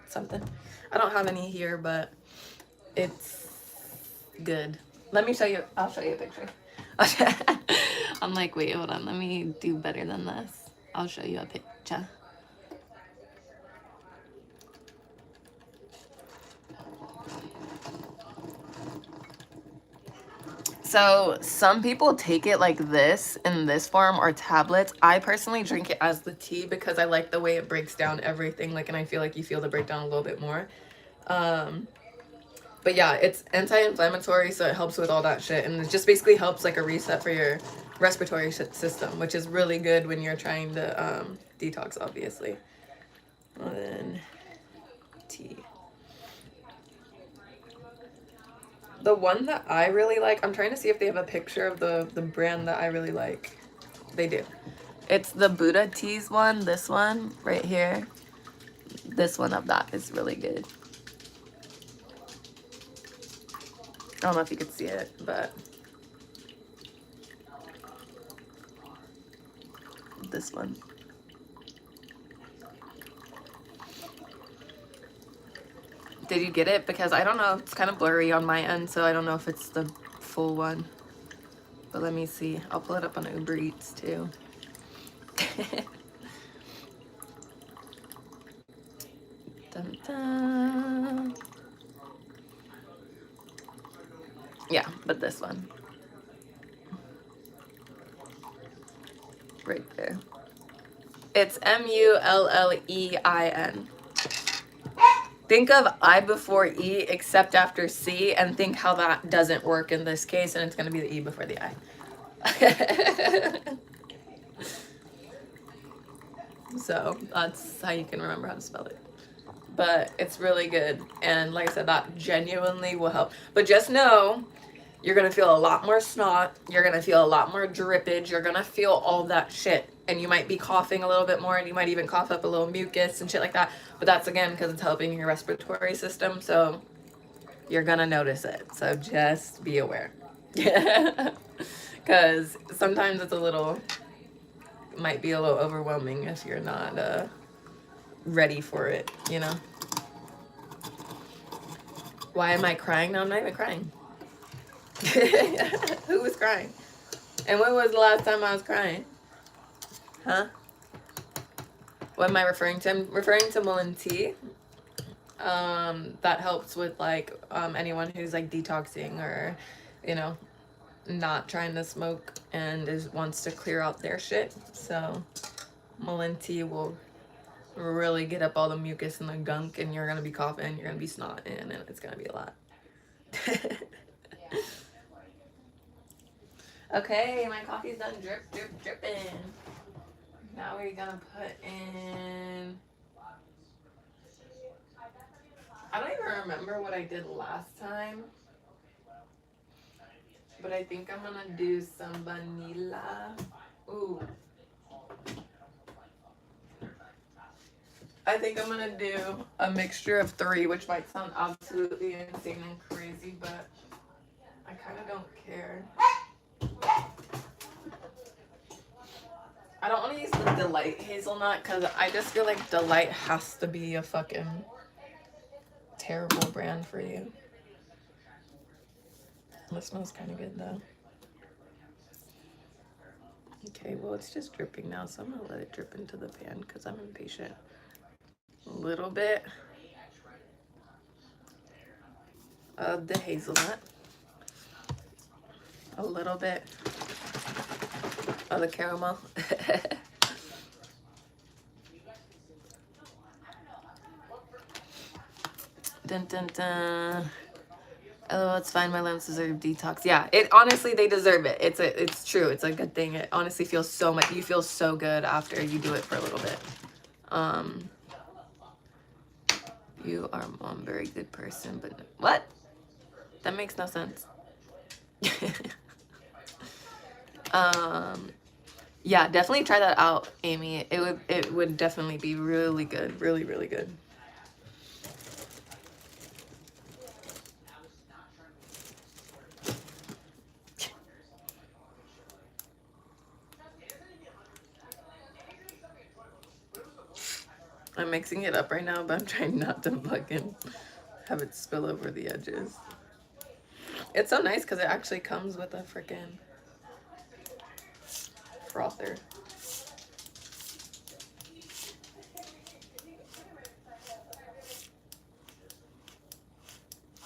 something. I don't have any here, but it's good. Let me show you. I'll show you a picture. I'm like, wait, hold on. Let me do better than this. I'll show you a picture. So some people take it like this in this form or tablets. I personally drink it as the tea because I like the way it breaks down everything. Like, and I feel like you feel the breakdown a little bit more. But yeah, it's anti-inflammatory, so it helps with all that shit, and it just basically helps like a reset for your respiratory system, which is really good when you're trying to detox, obviously. And then tea. The one that I really like, I'm trying to see if they have a picture of the brand that I really like. They do. It's the Buddha Teas one, this one right here. This one of that is really good. I don't know if you could see it, but this one. Did you get it? Because I don't know, it's kind of blurry on my end, so I don't know if it's the full one. But let me see. I'll pull it up on Uber Eats too. Dun, dun. Yeah, but this one. Right there. It's Mullein. Think of I before E except after C, and think how that doesn't work in this case, and it's going to be the E before the I. So that's how you can remember how to spell it. But it's really good, and like I said, that genuinely will help. But just know, you're going to feel a lot more snot, you're going to feel a lot more drippage, you're going to feel all that shit, and you might be coughing a little bit more, and you might even cough up a little mucus and shit like that. But that's again because it's helping your respiratory system, so you're going to notice it. So just be aware. Because sometimes it's might be a little overwhelming if you're not ready for it, you know? Why am I crying? No, I'm not even crying. Who was crying? And when was the last time I was crying? Huh? What am I referring to? I'm referring to Mullen tea. That helps with like anyone who's like detoxing or, you know, not trying to smoke and wants to clear out their shit. So Mullen tea will really get up all the mucus and the gunk, and you're gonna be coughing, you're gonna be snotting, and it's gonna be a lot. Okay, my coffee's done dripping. Now we're gonna put in, I don't even remember what I did last time, but I think I'm gonna do some vanilla. Ooh. I think I'm gonna do a mixture of 3, which might sound absolutely insane and crazy, but I kind of don't care. I don't want to use the Delight hazelnut because I just feel like Delight has to be a fucking terrible brand for you. This smells kind of good though. Okay, well it's just dripping now, so I'm gonna let it drip into the pan because I'm impatient. A little bit of the hazelnut. A little bit of the caramel. Dun dun dun. Oh, it's fine. My limbs deserve detox. Yeah, it honestly, they deserve it. It's true. It's a good thing. It honestly feels so much. You feel so good after you do it for a little bit. You are a very good person, but what? That makes no sense. Yeah, definitely try that out, Amy. It would definitely be really good. Really, really good. I'm mixing it up right now, but I'm trying not to fucking have it spill over the edges. It's so nice because it actually comes with a freaking frother.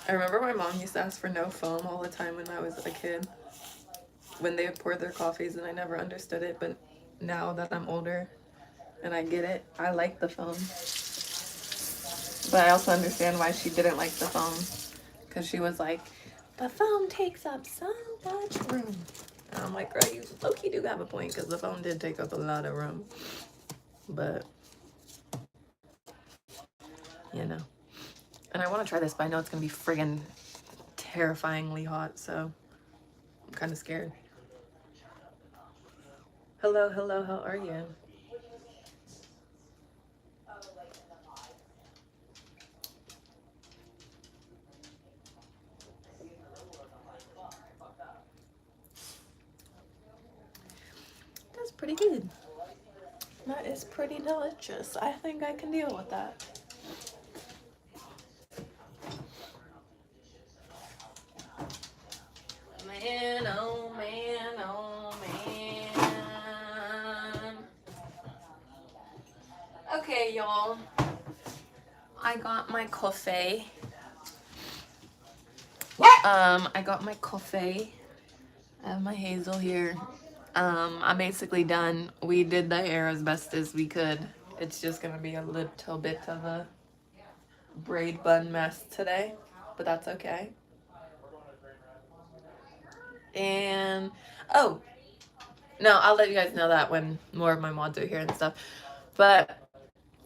I remember my mom used to ask for no foam all the time when I was a kid. when they pour their coffees, and I never understood it, but now that I'm older and I get it, I like the foam. But I also understand why she didn't like the foam, because she was like, the foam takes up so much room. And I'm like, girl, you low-key do have a point, because the foam did take up a lot of room. But, you know. And I want to try this, but I know it's going to be friggin' terrifyingly hot, so I'm kind of scared. Hello, hello, how are you? That's pretty good. That is pretty delicious. I think I can deal with that. Man, oh man, oh man. Okay, y'all. I got my coffee. I got my coffee. I have my Hazel here. I'm basically done. We did the hair as best as we could. It's just gonna be a little bit of a braid bun mess today, but that's okay. And oh no, I'll let you guys know that when more of my mods are here and stuff. But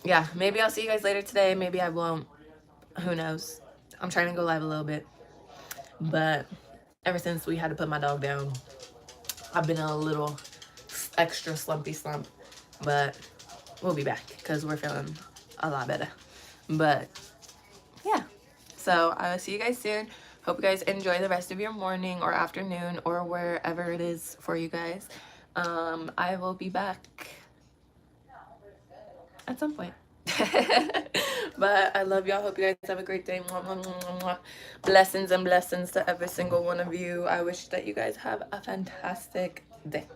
yeah, maybe I'll see you guys later today. Maybe I won't. Who knows? I'm trying to go live a little bit, but ever since we had to put my dog down, I've been in a little extra slumpy slump. But we'll be back because we're feeling a lot better. But yeah, so I will see you guys soon. Hope you guys enjoy the rest of your morning or afternoon or wherever it is for you guys. I will be back at some point. But I love y'all. Hope you guys have a great day. Mwah, mwah, mwah, mwah. Blessings and blessings to every single one of you. I wish that you guys have a fantastic day.